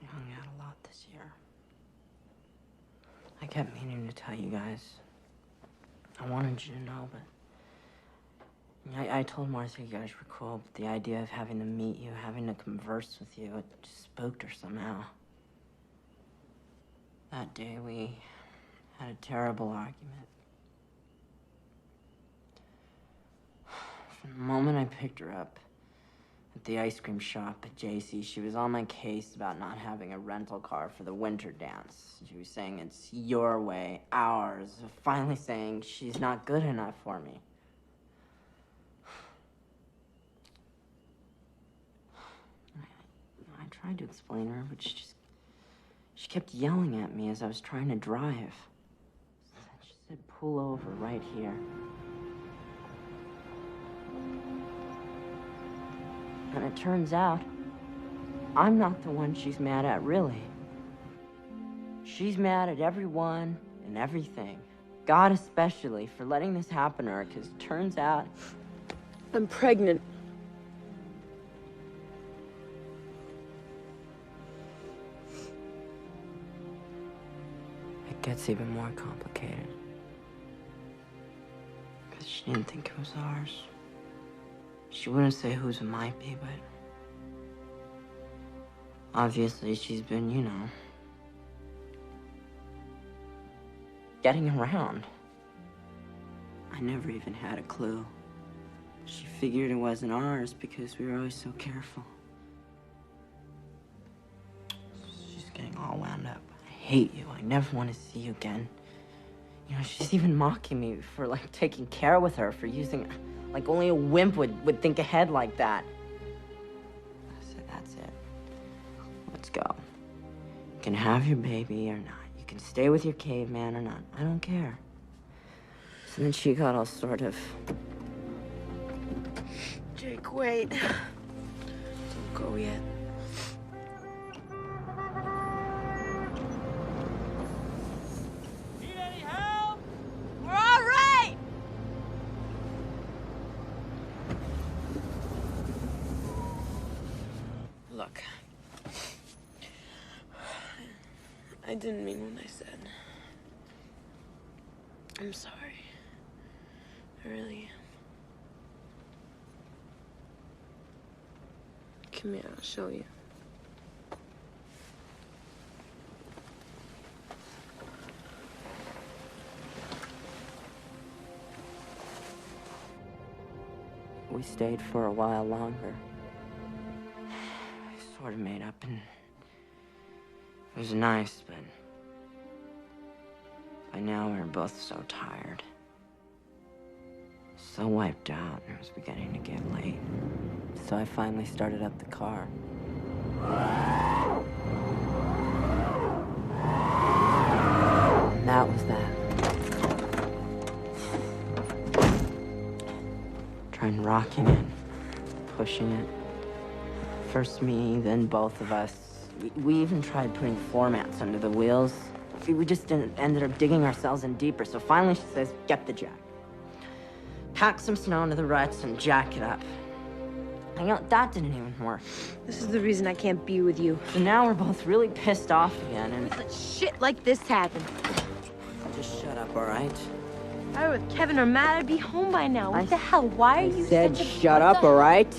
I hung out a lot this year. I kept meaning to tell you guys. I wanted you to know, but I told Martha you guys were cool, but the idea of having to meet you, having to converse with you, it just spooked her somehow. That day, we had a terrible argument. From the moment I picked her up at the ice cream shop at JC, she was on my case about not having a rental car for the winter dance. She was saying it's your way, ours, finally saying she's not good enough for me. I tried to explain to her, but she kept yelling at me as I was trying to drive. She said, pull over right here. And it turns out, I'm not the one she's mad at, really. She's mad at everyone and everything. God especially for letting this happen to her, because it turns out I'm pregnant. It gets even more complicated. Because she didn't think it was ours. She wouldn't say whose it might be, but obviously she's been, you know, getting around. I never even had a clue. She figured it wasn't ours because we were always so careful. She's getting all wound up. I hate you. I never want to see you again. You know, she's even mocking me for, like, taking care with her, for using, like, only a wimp would think ahead like that. I said, that's it. Let's go. You can have your baby or not. You can stay with your caveman or not. I don't care. So then she got all sort of... Jake, wait. Don't go yet. Need any help? We're all right! Look. I didn't mean what I said. I'm sorry. I really am. Come here, I'll show you. We stayed for a while longer. We sort of made up, and it was nice, but by now we were both so tired. So wiped out, and it was beginning to get late. So I finally started up the car. And that was that. Trying rocking it, pushing it. First me, then both of us. We even tried putting floor mats under the wheels. We just ended up digging ourselves in deeper. So finally she says, get the jack. Pack some snow into the ruts and jack it up. And you know, that didn't even work. This is the reason I can't be with you. So now we're both really pissed off again, and... Let shit like this happen. Just shut up, all right? If I were with Kevin or Matt, I'd be home by now. What the hell? Why are you said such a... shut up, all right?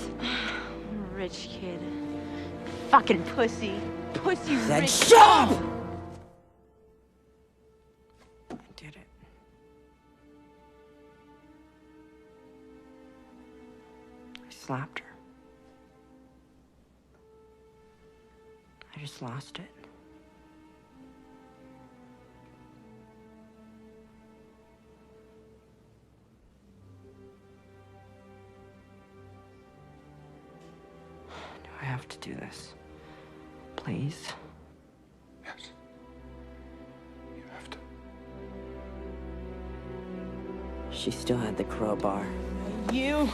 Rich kid. fucking pussy. Pussy Then rich. shut up! I did it. I slapped her. I just lost it. Do I have to do this? Please? Yes. You have to. She still had the crowbar. You.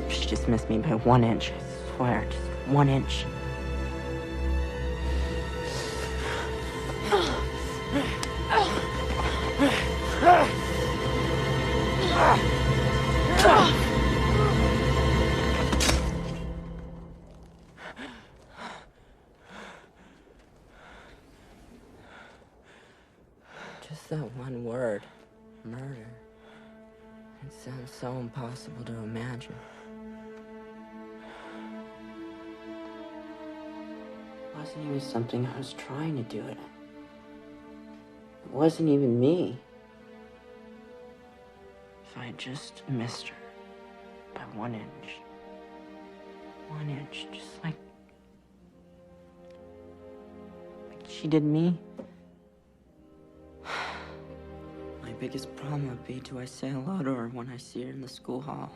She just missed me by 1 inch. I swear, just 1 inch. Just that one word, murder. It sounds so impossible to imagine. It wasn't even something I was trying to do it. It wasn't even me. If I had just missed her by 1 inch. 1 inch, just like she did me. My biggest problem would be, do I say hello to her when I see her in the school hall?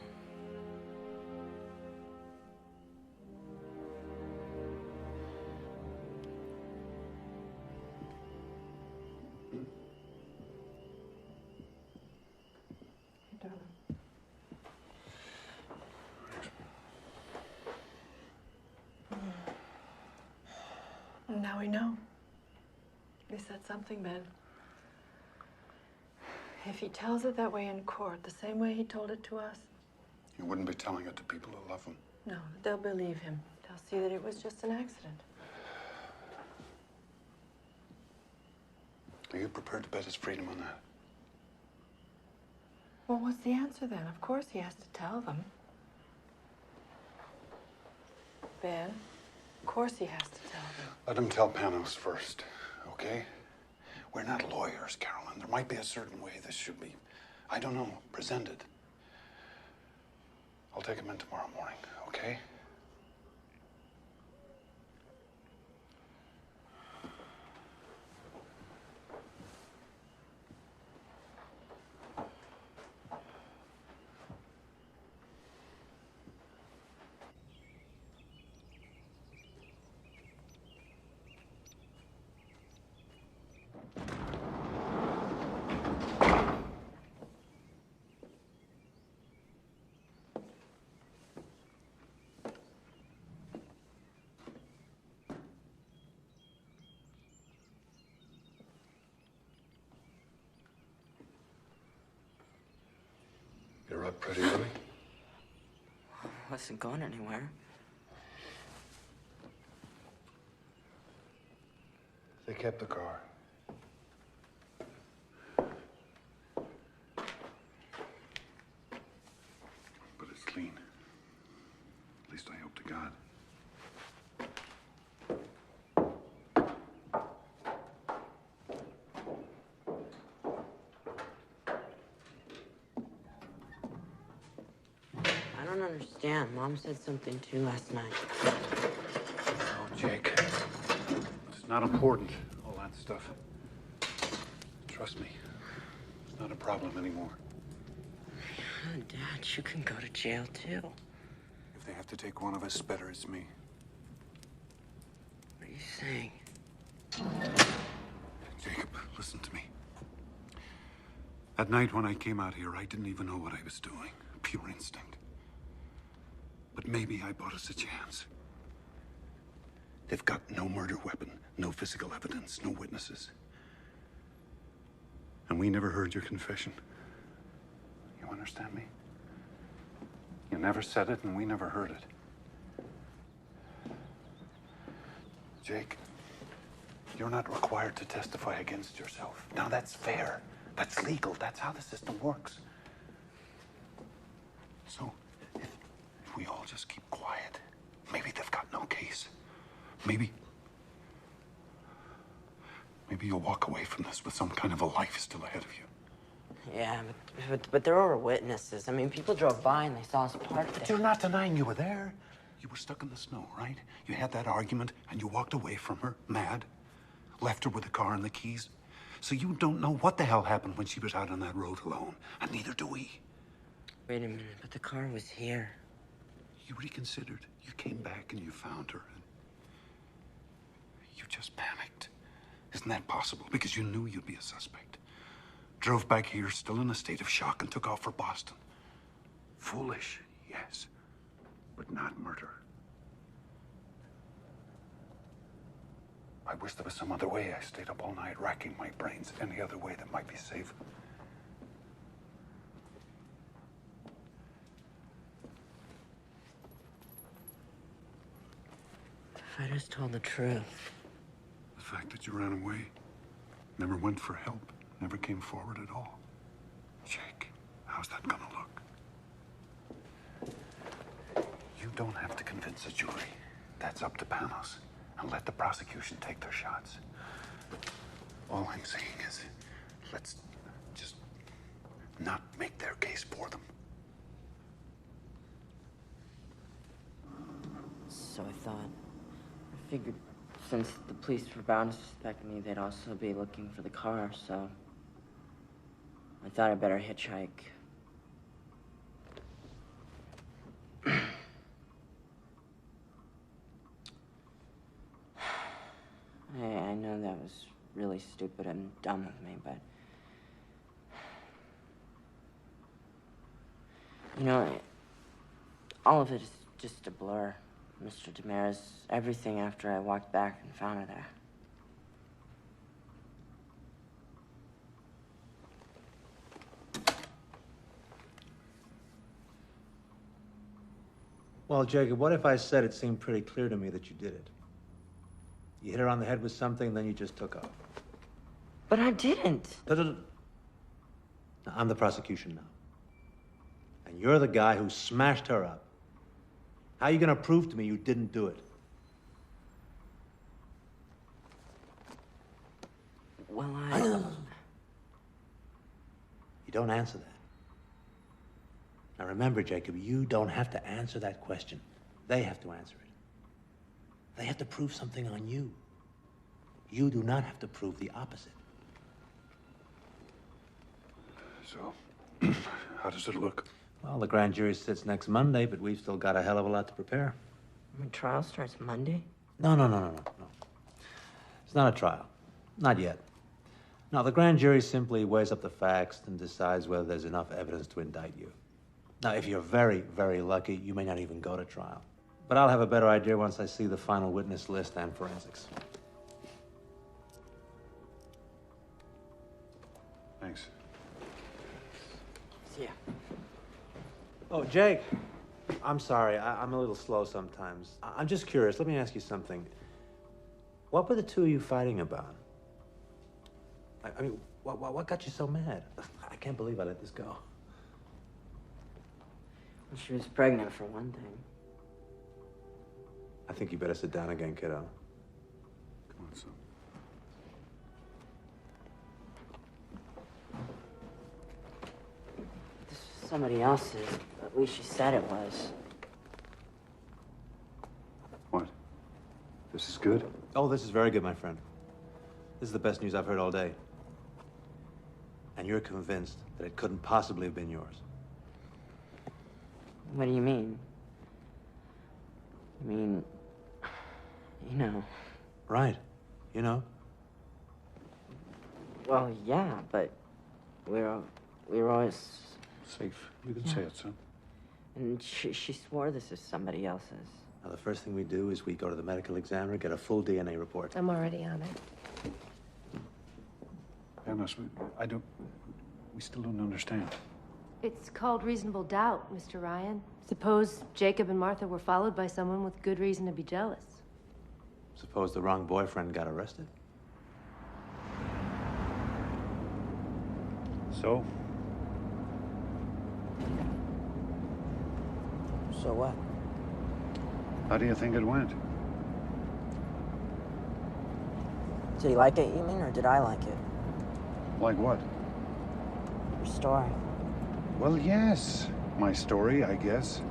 Now we know. He said something, Ben. If he tells it that way in court, the same way he told it to us, You wouldn't be telling it to people who love him. no, they'll believe him. They'll see that it was just an accident. Are you prepared to bet his freedom on that? Well, what's the answer then? Of course he has to tell them. Ben, of course he has to tell them. Let him tell Panos first, okay? We're not lawyers, Carolyn. There might be a certain way this should be, I don't know, presented. I'll take him in tomorrow morning, okay? You're up pretty early. I wasn't going anywhere. They kept the car. But it's clean. At least I hope to God. I don't understand. Mom said something too last night. Oh, Jake. It's not important, all that stuff. Trust me. It's not a problem anymore. Dad, you can go to jail too. If they have to take one of us, better it's me. What are you saying? Jacob, listen to me. That night when I came out here, I didn't even know what I was doing. Pure instinct. But maybe I bought us a chance. They've got no murder weapon, no physical evidence, no witnesses. And we never heard your confession. You understand me? You never said it, and we never heard it. Jake, You're not required to testify against yourself. Now, that's fair. That's legal. That's how the system works. So, if we all just keep quiet, maybe they've got no case. Maybe you'll walk away from this with some kind of a life still ahead of you. Yeah, but there were witnesses. I mean, people drove by and they saw us parked there. But you're not denying you were there. You were stuck in the snow, right? You had that argument and you walked away from her, mad. Left her with the car and the keys. So you don't know what the hell happened when she was out on that road alone. And neither do we. Wait a minute, but the car was here. You reconsidered. You came back and you found her. And you just panicked. Isn't that possible? Because you knew you'd be a suspect. Drove back here still in a state of shock and took off for Boston. Foolish, yes, but not murder. I wish there was some other way. I stayed up all night racking my brains. Any other way that might be safe. If I just told the truth. The fact that you ran away, never went for help, never came forward at all. Jake, how's that gonna look? You don't have to convince a jury. That's up to Panos. And let the prosecution take their shots. All I'm saying is, let's just not make their case for them. So I thought. I figured since the police were bound to suspect me, they'd also be looking for the car, so I thought I'd better hitchhike. I know that was really stupid and dumb of me, but... You know, all of it is just a blur, Mr. Damaris. Everything after I walked back and found her there. Well, Jacob, what if I said it seemed pretty clear to me that you did it? You hit her on the head with something, then you just took off. But I didn't. No. I'm the prosecution now. And you're the guy who smashed her up. How are you gonna prove to me you didn't do it? Well, You don't answer that. Now remember, Jacob, you don't have to answer that question. They have to answer it. They have to prove something on you. You do not have to prove the opposite. So, how does it look? Well, the grand jury sits next Monday, but we've still got a hell of a lot to prepare. I mean, trial starts Monday? No. It's not a trial. Not yet. No, the grand jury simply weighs up the facts and decides whether there's enough evidence to indict you. Now, if you're very, very lucky, you may not even go to trial. But I'll have a better idea once I see the final witness list and forensics. Thanks. See ya. Oh, Jake, I'm sorry. I'm a little slow sometimes. I'm just curious. Let me ask you something. What were the two of you fighting about? I mean, what got you so mad? I can't believe I let this go. Well, she was pregnant, for one thing. I think you better sit down again, kiddo. Come on, son. This was somebody else's. At least she said it was. What? This is good? Oh, this is very good, my friend. This is the best news I've heard all day. And you're convinced that it couldn't possibly have been yours. What do you mean? I mean, you know. Right. You know? Well, yeah, but we were always... Safe. You can say it, son. And she swore this is somebody else's. Now, the first thing we do is we go to the medical examiner, get a full DNA report. I'm already on it. Panos, we still don't understand. It's called reasonable doubt, Mr. Ryan. Suppose Jacob and Martha were followed by someone with good reason to be jealous. Suppose the wrong boyfriend got arrested. So? So what? How do you think it went? Did he like it, you mean, or did I like it? Like what? Your story. Well, yes. My story, I guess.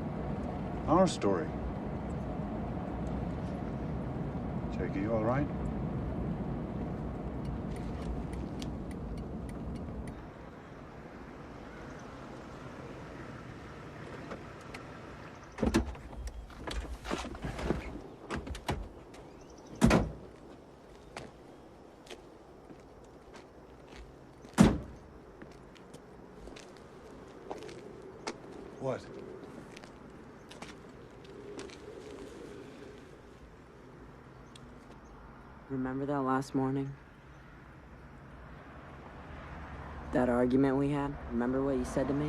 Our story. Jake, are you all right? What? Remember that last morning? That argument we had? Remember what you said to me?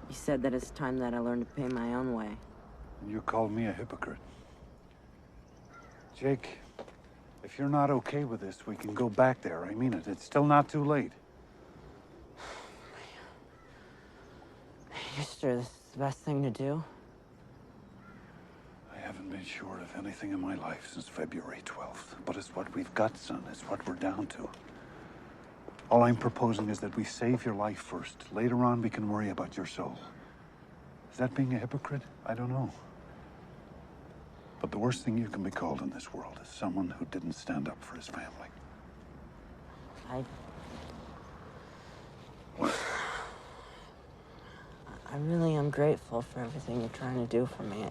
You said that it's time that I learned to pay my own way. You called me a hypocrite. Jake, if you're not okay with this, we can go back there. I mean it. It's still not too late. You sure this is the best thing to do? I haven't been sure of anything in my life since February 12th. But it's what we've got, son. It's what we're down to. All I'm proposing is that we save your life first. Later on, we can worry about your soul. Is that being a hypocrite? I don't know. But the worst thing you can be called in this world is someone who didn't stand up for his family. I really am grateful for everything you're trying to do for me.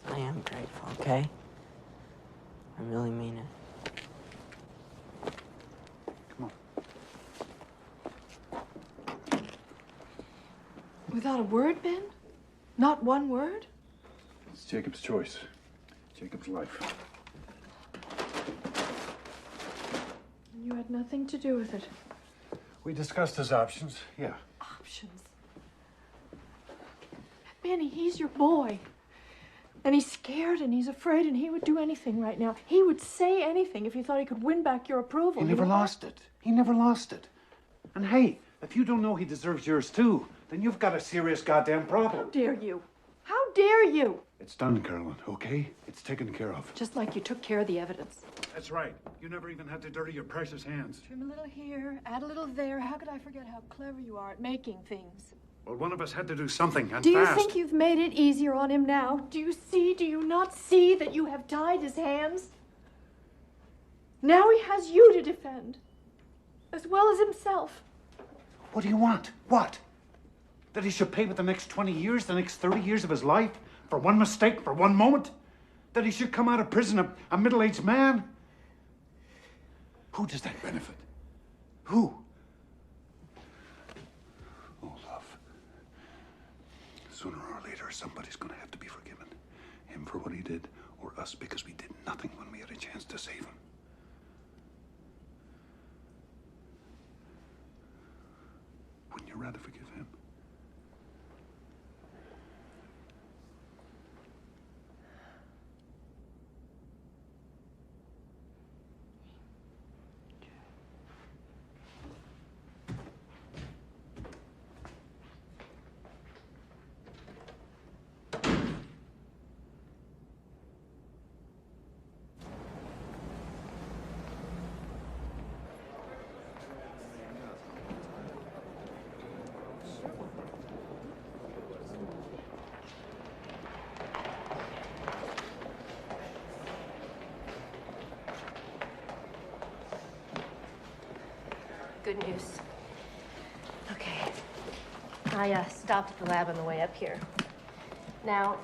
I am grateful, okay? I really mean it. Come on. Without a word, Ben? Not one word? It's Jacob's choice. Jacob's life. You had nothing to do with it. We discussed his options, yeah. Options? Benny, he's your boy. And he's scared and he's afraid and he would do anything right now. He would say anything if he thought he could win back your approval. He never lost it. He never lost it. And hey, if you don't know he deserves yours too, then you've got a serious goddamn problem. How dare you? How dare you? It's done, Carolyn, okay? It's taken care of. Just like you took care of the evidence. That's right. You never even had to dirty your precious hands. Trim a little here, add a little there. How could I forget how clever you are at making things? Well, one of us had to do something, and Do you fast. think you've made it easier on him now? Do you not see that you have tied his hands? Now he has you to defend, as well as himself. What do you want? What? That he should pay with the next 20 years, the next 30 years of his life? For one mistake, for one moment? That he should come out of prison a middle-aged man? Who does that benefit? Who? Oh, love. Sooner or later, somebody's gonna have to be forgiven. Him for what he did, or us because we did nothing when we had a chance to save him. Wouldn't you rather forgive him? Good news. Okay. I stopped at the lab on the way up here. Now,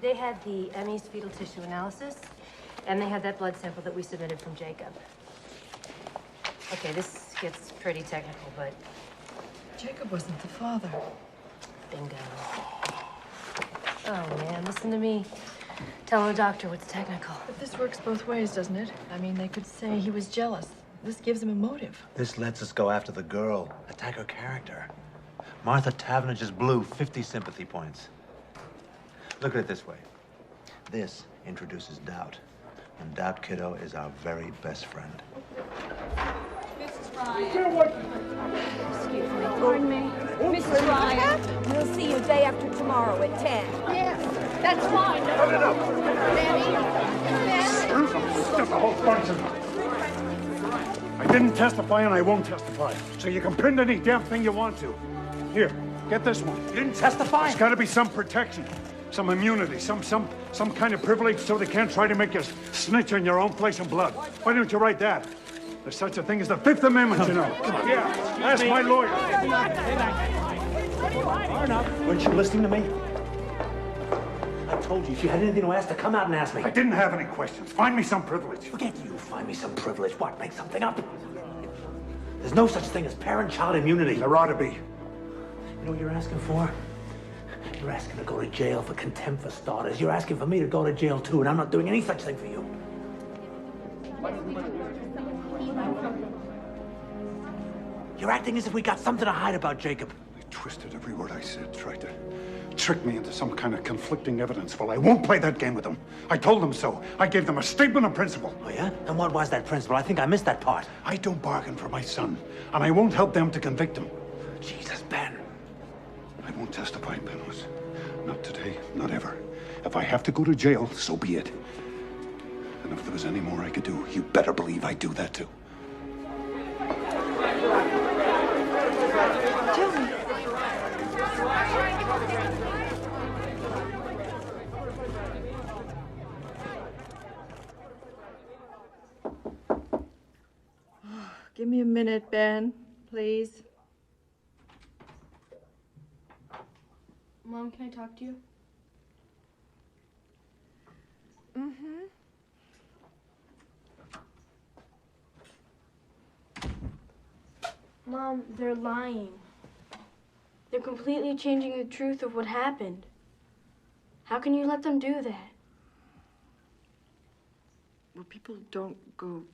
they had the Emmy's fetal tissue analysis, and they had that blood sample that we submitted from Jacob. Okay, this gets pretty technical, but... Jacob wasn't the father. Bingo. Oh, man, listen to me. Tell the doctor what's technical. But this works both ways, doesn't it? I mean, they could say he was jealous. This gives him a motive. This lets us go after the girl, attack her character. Martha Tavener just blew 50 sympathy points. Look at it this way. This introduces doubt. And that kiddo is our very best friend. Mrs. Ryan. Excuse me. Pardon me. Mrs. Ryan, we'll see you day after tomorrow at 10. Yes, that's fine. Cut it up. Benny. Just a whole bunch of them. I didn't testify and I won't testify. So you can print any damn thing you want to. Here, get this one. You didn't testify? There's got to be some protection, some immunity, some kind of privilege so they can't try to make you snitch on your own flesh and blood. Why don't you write that? There's such a thing as the Fifth Amendment, you know. Yeah, ask my lawyer. Weren't you listening to me? I told you, if you had anything to ask, to come out and ask me. I didn't have any questions. Find me some privilege. Forget you. Find me some privilege. What? Make something up? There's no such thing as parent-child immunity. There ought to be. You know what you're asking for? You're asking to go to jail for contempt for starters. You're asking for me to go to jail too, and I'm not doing any such thing for you. You're acting as if we got something to hide about Jacob. They twisted every word I said, tried to trick me into some kind of conflicting evidence. Well, I won't play that game with them. I told them so. I gave them a statement of principle. Oh, yeah? And what was that principle? I think I missed that part. I don't bargain for my son, and I won't help them to convict him. Jesus, Ben. I won't testify, Penrose. Not today, not ever. If I have to go to jail, so be it. And if there was any more I could do, you better believe I'd do that too. Give me a minute, Ben, please. Mom, can I talk to you? Mm-hmm. Mom, they're lying. They're completely changing the truth of what happened. How can you let them do that? Well, people don't go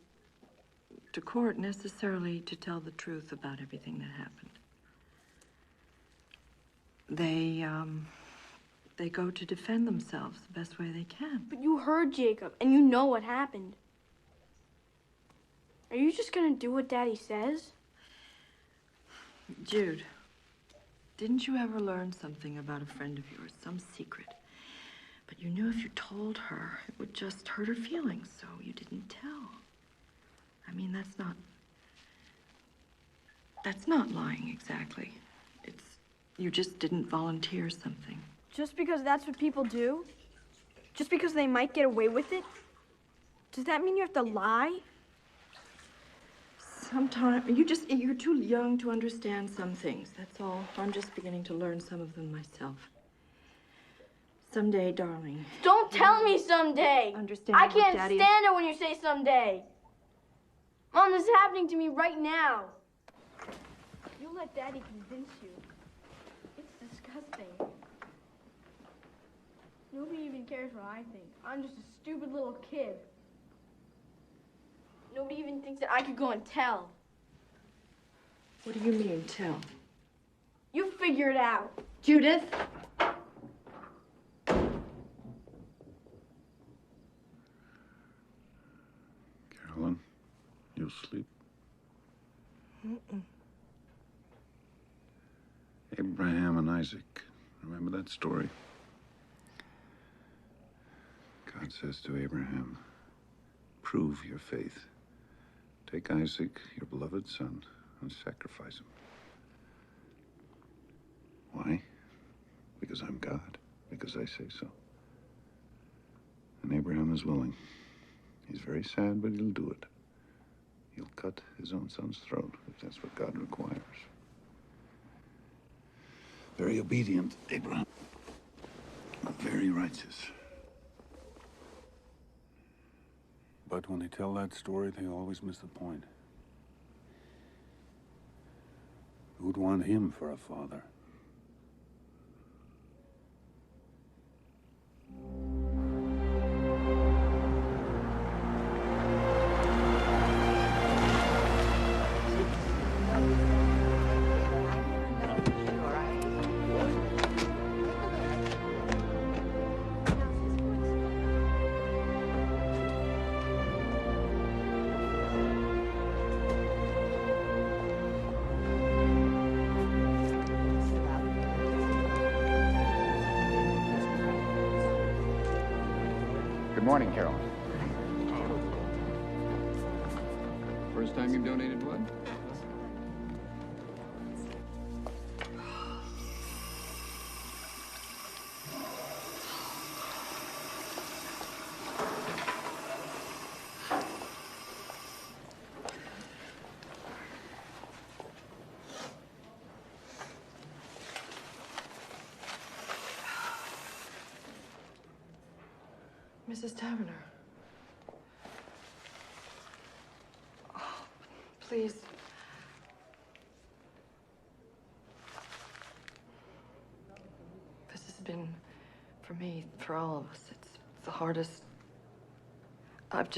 to court necessarily to tell the truth about everything that happened. They go to defend themselves the best way they can. But you heard Jacob, and you know what happened. Are you just gonna do what Daddy says? Jude, didn't you ever learn something about a friend of yours, some secret? But you knew if you told her, it would just hurt her feelings, so you didn't tell. I mean, that's not lying exactly. You just didn't volunteer something. Just because that's what people do? Just because they might get away with it? Does that mean you have to lie? Sometimes, you're too young to understand some things, that's all. I'm just beginning to learn some of them myself. Someday, darling. Don't tell me someday! Understand I what can't Daddy stand it when you say someday! Mom, this is happening to me right now. You let Daddy convince you. It's disgusting. Nobody even cares what I think. I'm just a stupid little kid. Nobody even thinks that I could go and tell. What do you mean, tell? You figure it out. Judith? Carolyn, you'll sleep. Mm-mm. Abraham and Isaac. Remember that story? God says to Abraham, prove your faith. Take Isaac, your beloved son, and sacrifice him. Why? Because I'm God. Because I say so. And Abraham is willing. He's very sad, but he'll do it. He'll cut his own son's throat if that's what God requires. Very obedient, Abraham. Very righteous. But when they tell that story, they always miss the point. Who'd want him for a father? Good morning, Carol. First time you've donated blood? Mrs. Taverner. Oh, please. This has been, for me, for all of us, it's the hardest. I've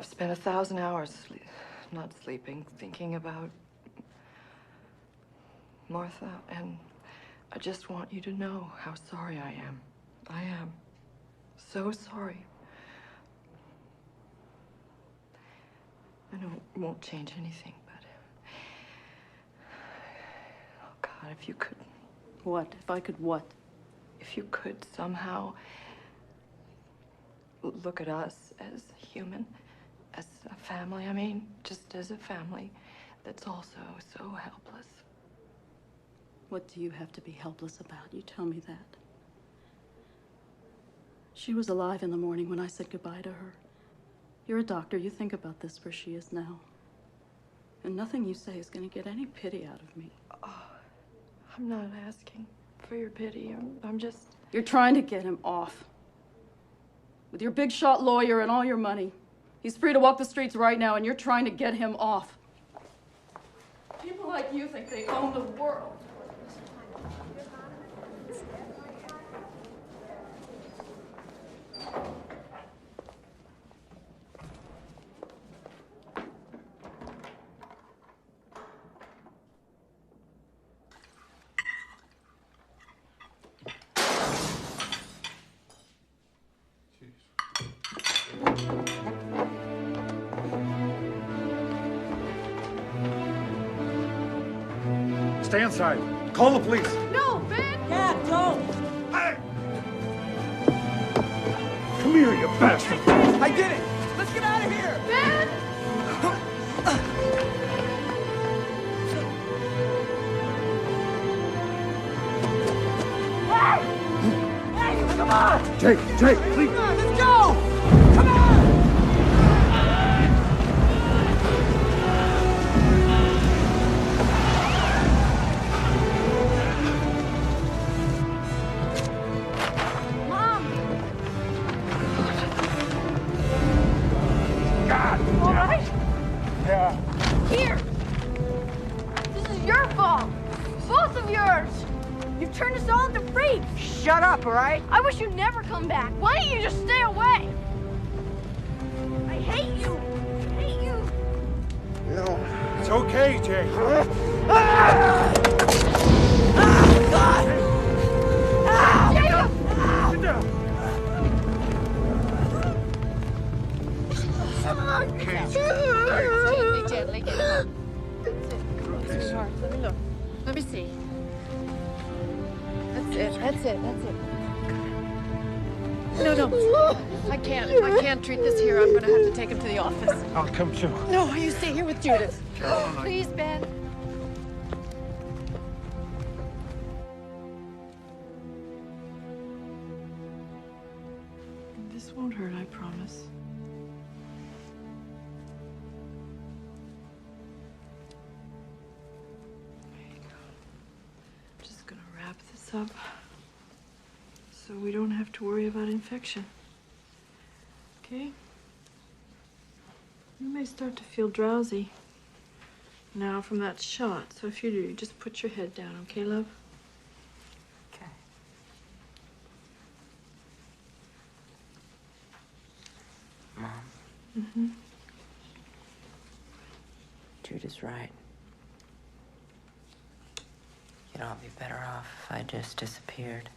spent 1,000 hours not sleeping, thinking about Martha, and I just want you to know how sorry I am. I am so sorry. I know it won't change anything, but... Oh, God, if you could... What? If I could what? If you could somehow look at us as human, as a family, I mean, just as a family that's also so helpless. What do you have to be helpless about? You tell me that. She was alive in the morning when I said goodbye to her. You're a doctor. You think about this where she is now. And nothing you say is going to get any pity out of me. Oh, I'm not asking for your pity. I'm just... You're trying to get him off. With your big shot lawyer and all your money. He's free to walk the streets right now, and you're trying to get him off. People like you think they own the world. Stay inside. Call the police. No, Ben! Dad, don't! Hey! Come here, you bastard! I did it! Let's get out of here! Ben! Hey, come on! Jake, please! Come on, let's go! Come on! All right? Yeah. Here! This is your fault! Both of yours! You've turned us all into freaks! Shut up, all right? I wish you'd never come back. Why don't you just stay away? I hate you! I hate you! No. It's okay, Jake. God! Jacob! Sit down. Gently, get up. Sweetheart, let me look. Let me see. That's it. No. I can't treat this here. I'm gonna have to take him to the office. I'll come too. No, you stay here with Judith. Please, Ben. This won't hurt, I promise. Wrap this up so we don't have to worry about infection. Okay? You may start to feel drowsy now from that shot, so if you do, you just put your head down, okay, love? Okay. Mom. Mm-hmm. Judith's right. You'd all be better off if I just disappeared.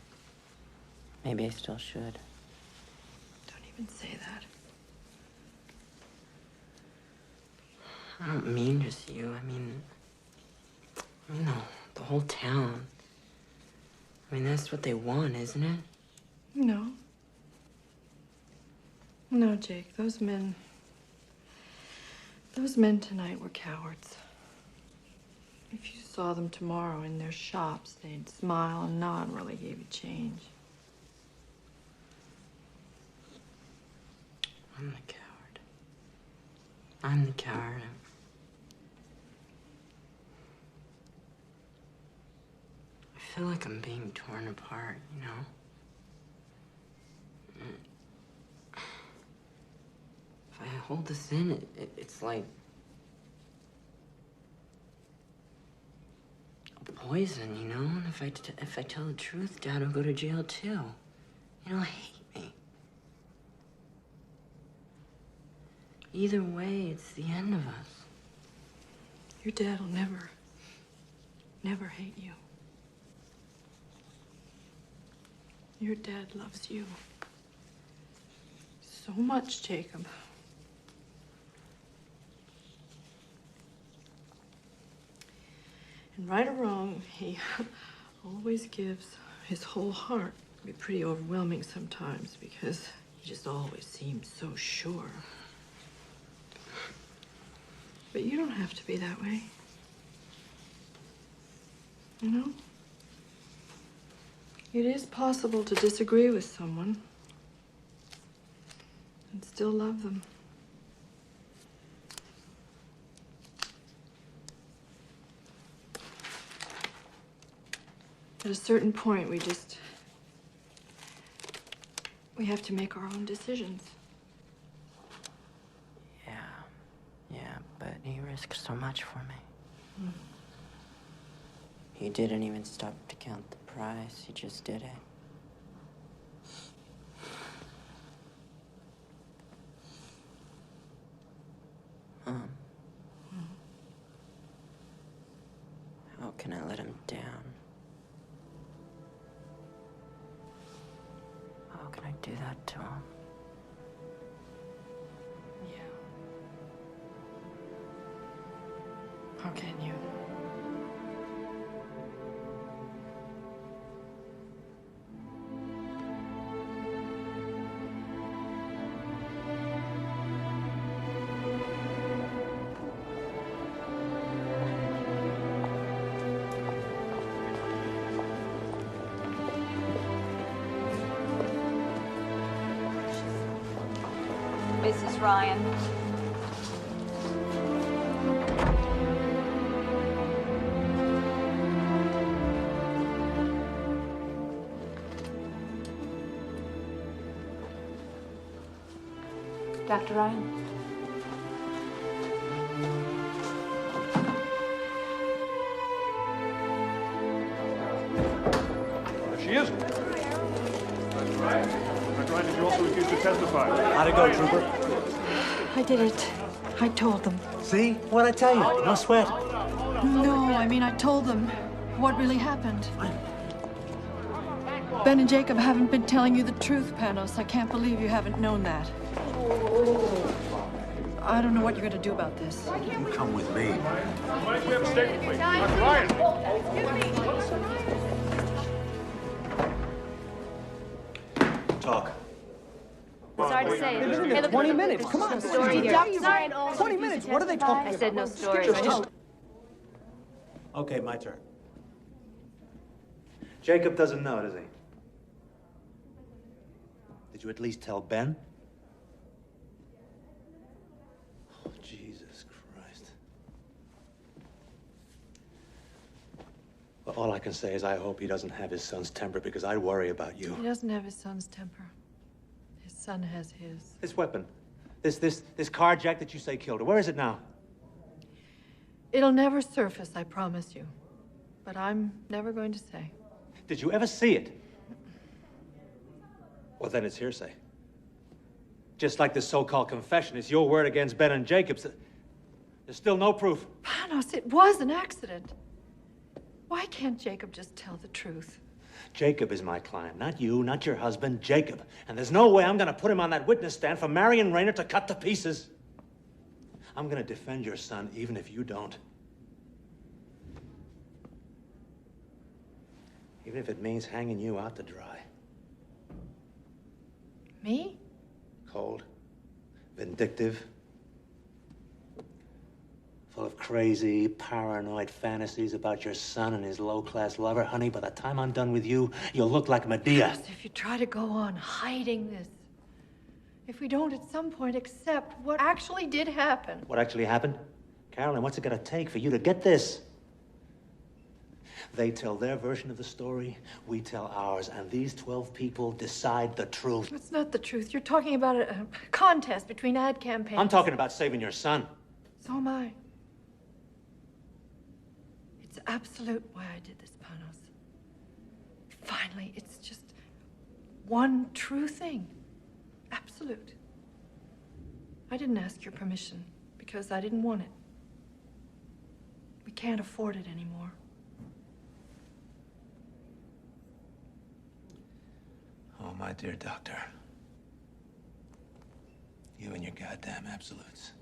Maybe I still should. Don't even say that. I don't mean just you. I mean, the whole town. I mean, that's what they want, isn't it? No. No, Jake, those men tonight were cowards. If you saw them tomorrow in their shops, they'd smile and nod while they gave you change. I'm the coward. I'm the coward. I feel like I'm being torn apart, you know? If I hold this in, it's like a poison, you know? And if I tell the truth, Dad will go to jail too. He'll hate me. Either way, it's the end of us. Your dad will never hate you. Your dad loves you so much, Jacob. And right or wrong, he always gives his whole heart. It can be pretty overwhelming sometimes because he just always seems so sure. But you don't have to be that way. You know? It is possible to disagree with someone and still love them. At a certain point, we have to make our own decisions. Yeah, but he risked so much for me. He didn't even stop to count the price. He just did it. How can I let him down? How can I do that to him? How can you? Mrs. Ryan. Dr. Ryan? There she is. That's right. Dr. Ryan, did you also refuse to testify? How'd it go, Trooper? I did it. I told them. See? What'd I tell you? No sweat. No, I mean, I told them what really happened. Ben and Jacob haven't been telling you the truth, Panos. I can't believe you haven't known that. I don't know what you're going to do about this. You come with me. Why don't we have a statement, please? Dr. Ryan! Talk. Sorry to say it. Hey, look, 20 minutes, come on. Story here. Sorry. 20 minutes, what are they talking about? I said no story. Okay, my turn. Jacob doesn't know, does he? Did you at least tell Ben? Oh, Jesus Christ. Well, all I can say is I hope he doesn't have his son's temper because I worry about you. He doesn't have his son's temper. His son has his. This weapon, this carjack that you say killed her, where is it now? It'll never surface, I promise you. But I'm never going to say. Did you ever see it? Well, then it's hearsay. Just like this so-called confession, it's your word against Ben and Jacob's. There's still no proof. Panos, it was an accident. Why can't Jacob just tell the truth? Jacob is my client, not you, not your husband, Jacob. And there's no way I'm gonna put him on that witness stand for Marion Rayner to cut to pieces. I'm gonna defend your son even if you don't. Even if it means hanging you out to dry. Me? Cold, Vindictive. Full of crazy, paranoid fantasies about your son and his low-class lover. Honey, by the time I'm done with you, you'll look like Medea. Yes, if you try to go on hiding this, if we don't at some point accept what actually did happen. What actually happened? Carolyn, what's it gonna take for you to get this? They tell their version of the story, we tell ours, and these 12 people decide the truth. It's not the truth. You're talking about a contest between ad campaigns. I'm talking about saving your son. So am I. It's absolute why I did this, Panos. Finally, it's just one true thing. Absolute. I didn't ask your permission because I didn't want it. We can't afford it anymore. Oh, my dear doctor. You and your goddamn absolutes.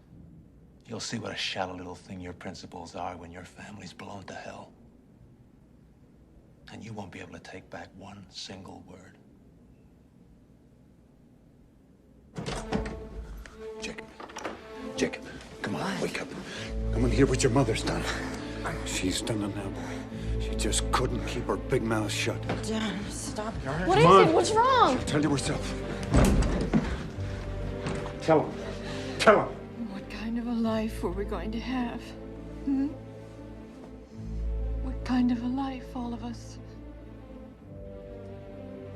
You'll see what a shallow little thing your principles are when your family's blown to hell. And you won't be able to take back one single word. Jacob, come on, wake up. Come and hear what your mother's done. She's done it now, boy. She just couldn't keep her big mouth shut. Dad, stop it. What is it? What's wrong? She'll tell you herself. Tell him. Tell him. What kind of a life were we going to have? Hmm? What kind of a life, all of us?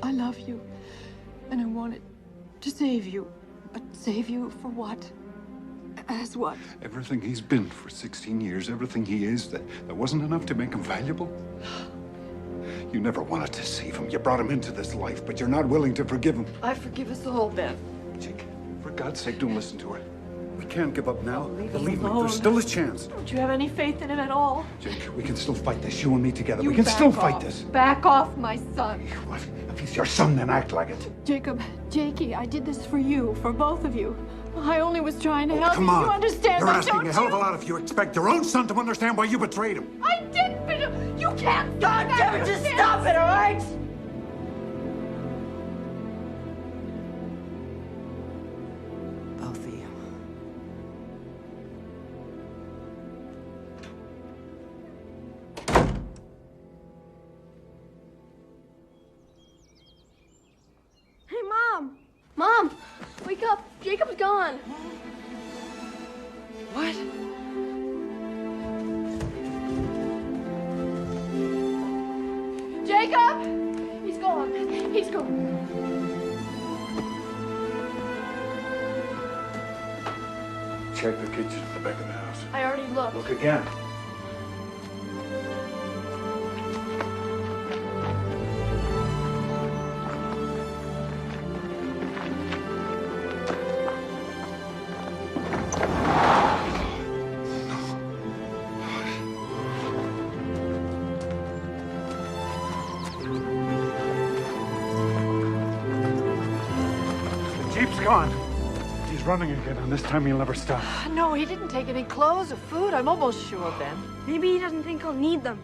I love you, and I wanted to save you. But save you for what? As what? Everything he's been for 16 years, everything he is, that wasn't enough to make him valuable? You never wanted to save him. You brought him into this life, but you're not willing to forgive him. I forgive us all, Ben. Jake, for God's sake, don't listen to her. We can't give up now. Leave Believe him me, alone. there's still a chance. Don't you have any faith in him at all? Jake, we can still fight this, you and me together. You We can back still off. fight this. Back off, my son. If he's your son, then act like it. Jacob, Jakey, I did this for you, for both of you. I only was trying to help Come you. on. You understand You're that, asking don't a hell of a you? lot if you expect your own son to understand why you betrayed him. I didn't, but you can't. God damn it, just stop it, all right? Both of you. Hey, Mom! Mom! Wake up! Jacob's gone! What? Jacob! He's gone. He's gone. Check the kitchen at the back of the house. I already looked. Look again. The Jeep's gone. He's running again, and this time he'll never stop. No, he didn't take any clothes or food. I'm almost sure, Ben. Maybe he doesn't think he'll need them.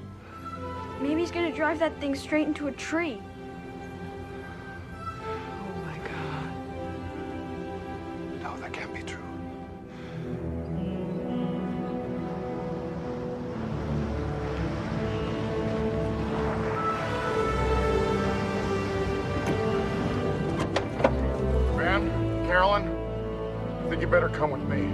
Maybe he's gonna drive that thing straight into a tree. Oh, my God. No, that can't be true. Ben, Carolyn, I think you better come with me.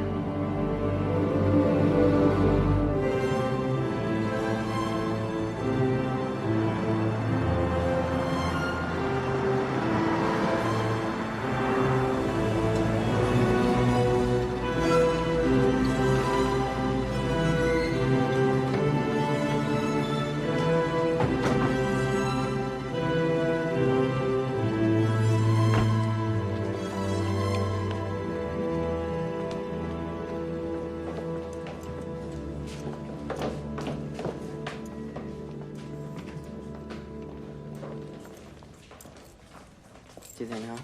Do they know?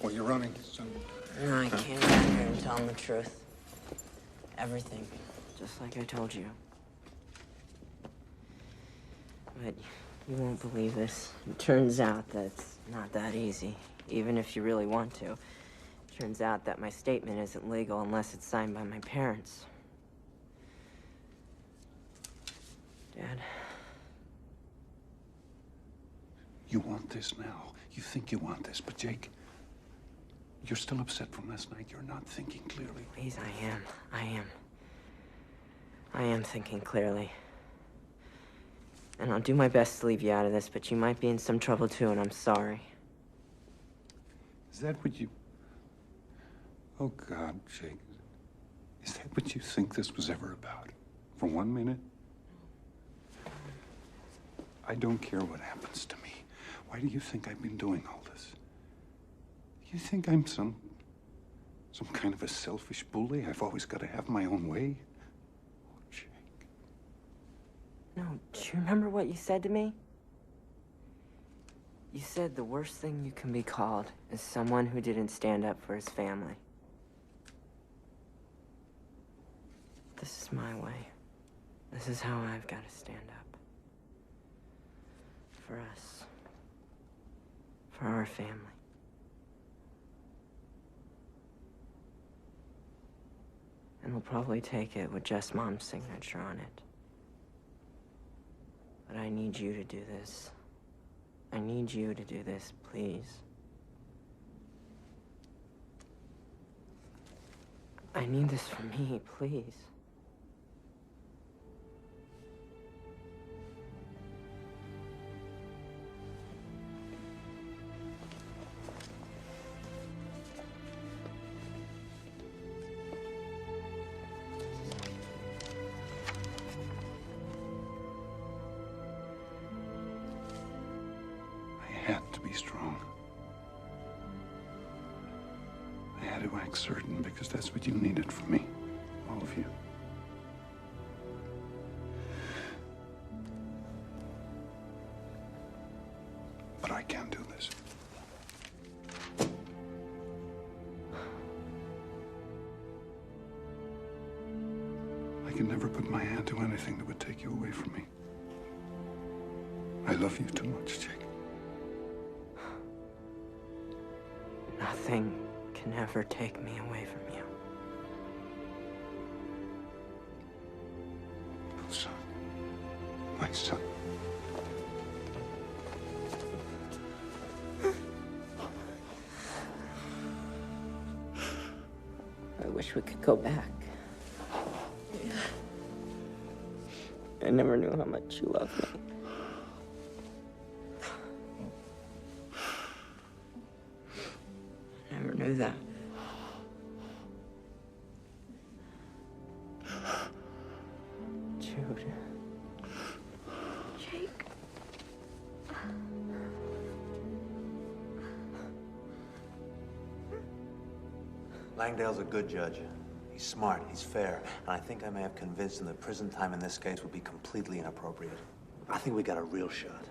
Well, you're running, son. No, I came out here and tell them the truth. Everything. Just like I told you. But You won't believe this. It turns out that it's not that easy, even if you really want to. It turns out that my statement isn't legal unless it's signed by my parents. Dad. You want this now. You think you want this, but Jake, you're still upset from last night. You're not thinking clearly. Please, I am thinking clearly. And I'll do my best to leave you out of this, but you might be in some trouble too, and I'm sorry. Is that what you... Oh, God, Jake. Is that what you think this was ever about? For 1 minute? I don't care what happens to me. Why do you think I've been doing all this? You think I'm some kind of a selfish bully? I've always got to have my own way? Oh, Jake. No, do you remember what you said to me? You said the worst thing you can be called is someone who didn't stand up for his family. This is my way. This is how I've got to stand up. For us. For our family. And we'll probably take it with just Mom's signature on it. But I need you to do this. I need you to do this, please. I need this for me, please. I had to be strong. I had to act certain because that's what you needed from me. All of you. But I can't do this. I can never put my hand to anything that would take you away from me. I love you too much, Jake. Nothing can ever take me away from you. Son. My son. I wish we could go back. I never knew how much you loved me. I never knew that. Jude. Jake. Langdale's a good judge. He's smart, he's fair, and I think I may have convinced him that prison time in this case would be completely inappropriate. I think we got a real shot.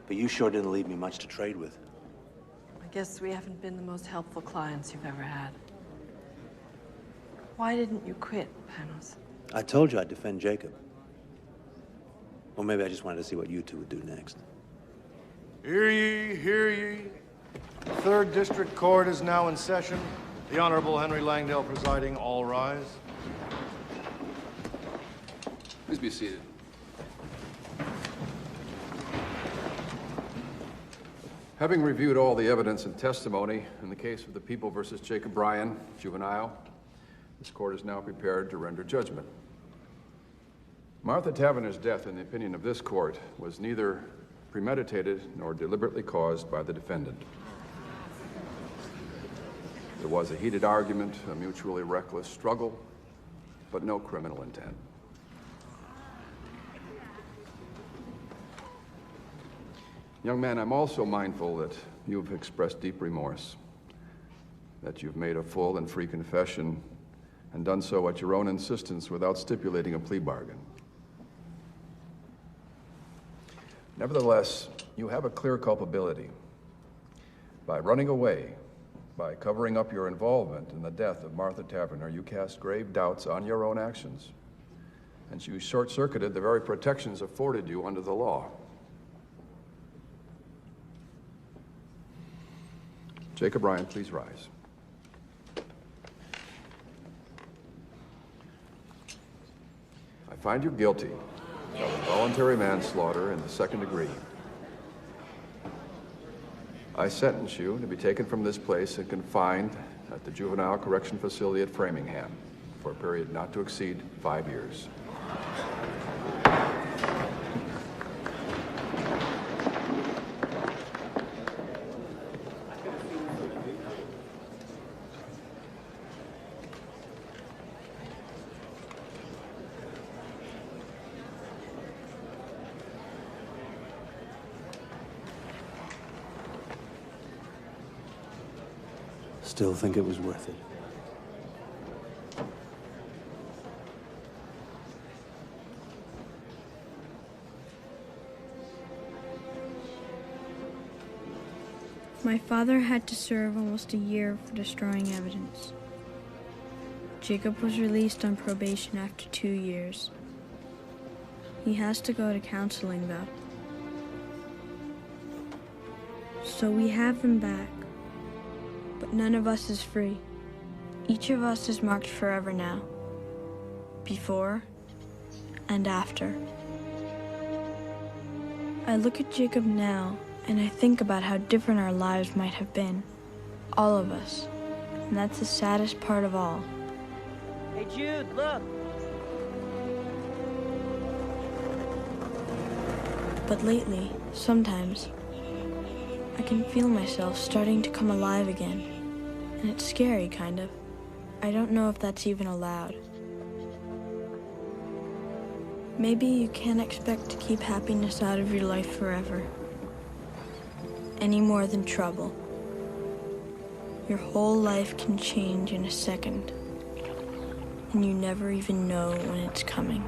But you sure didn't leave me much to trade with. I guess we haven't been the most helpful clients you've ever had. Why didn't you quit, Panos? I told you I'd defend Jacob. Or maybe I just wanted to see what you two would do next. Hear ye, hear ye. The 3rd District Court is now in session. The Honorable Henry Langdale presiding. All rise. Please be seated. Having reviewed all the evidence and testimony in the case of the People versus Jacob Ryan, juvenile, this court is now prepared to render judgment. Martha Taverner's death, in the opinion of this court, was neither premeditated nor deliberately caused by the defendant. There was a heated argument, a mutually reckless struggle, but no criminal intent. Young man, I'm also mindful that you've expressed deep remorse, that you've made a full and free confession and done so at your own insistence without stipulating a plea bargain. Nevertheless, you have a clear culpability. By running away, by covering up your involvement in the death of Martha Taverner, you cast grave doubts on your own actions. and you short-circuited the very protections afforded you under the law. Jacob Ryan, please rise. I find you guilty of voluntary manslaughter in the second degree. I sentence you to be taken from this place and confined at the Juvenile Correction Facility at Framingham for a period not to exceed 5 years. Still think it was worth it. My father had to serve almost a year for destroying evidence. Jacob was released on probation after 2 years. He has to go to counseling, though. So we have him back. But none of us is free. Each of us is marked forever now. Before and after. I look at Jacob now, and I think about how different our lives might have been. All of us. And that's the saddest part of all. Hey, Jude, look! But lately, sometimes, I can feel myself starting to come alive again. And it's scary, kind of. I don't know if that's even allowed. Maybe you can't expect to keep happiness out of your life forever. Any more than trouble. Your whole life can change in a second. And you never even know when it's coming.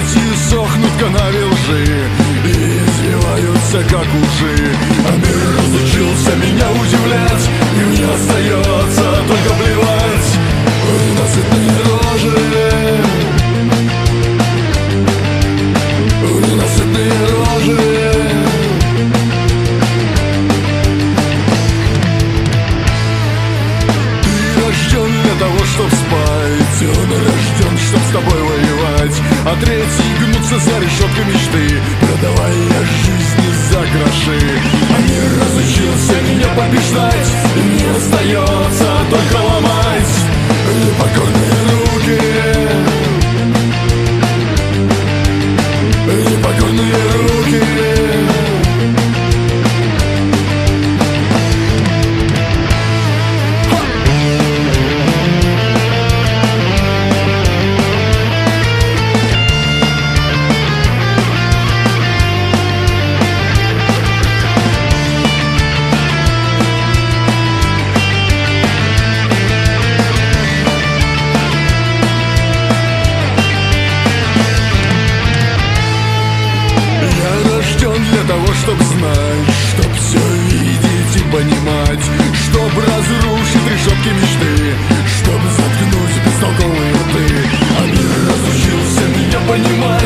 дети сохнут в канаве лжи и извиваются, как ужи. А мир разучился меня удивлять, и мне остается только плевать на цветные рожи, на цветные рожи. Для того, чтоб спать, он рожден, чтоб с тобой воевать, а третий гнутся за решеткой мечты, продавая жизнь за гроши. А мир разучился меня побеждать, и мне остается только ломать непокорные руки, непокорные руки. Чтоб знать, чтоб все видеть и понимать, чтоб разрушить решетки мечты, чтоб заткнуть бестолковые рты. А мир разучился меня понимать.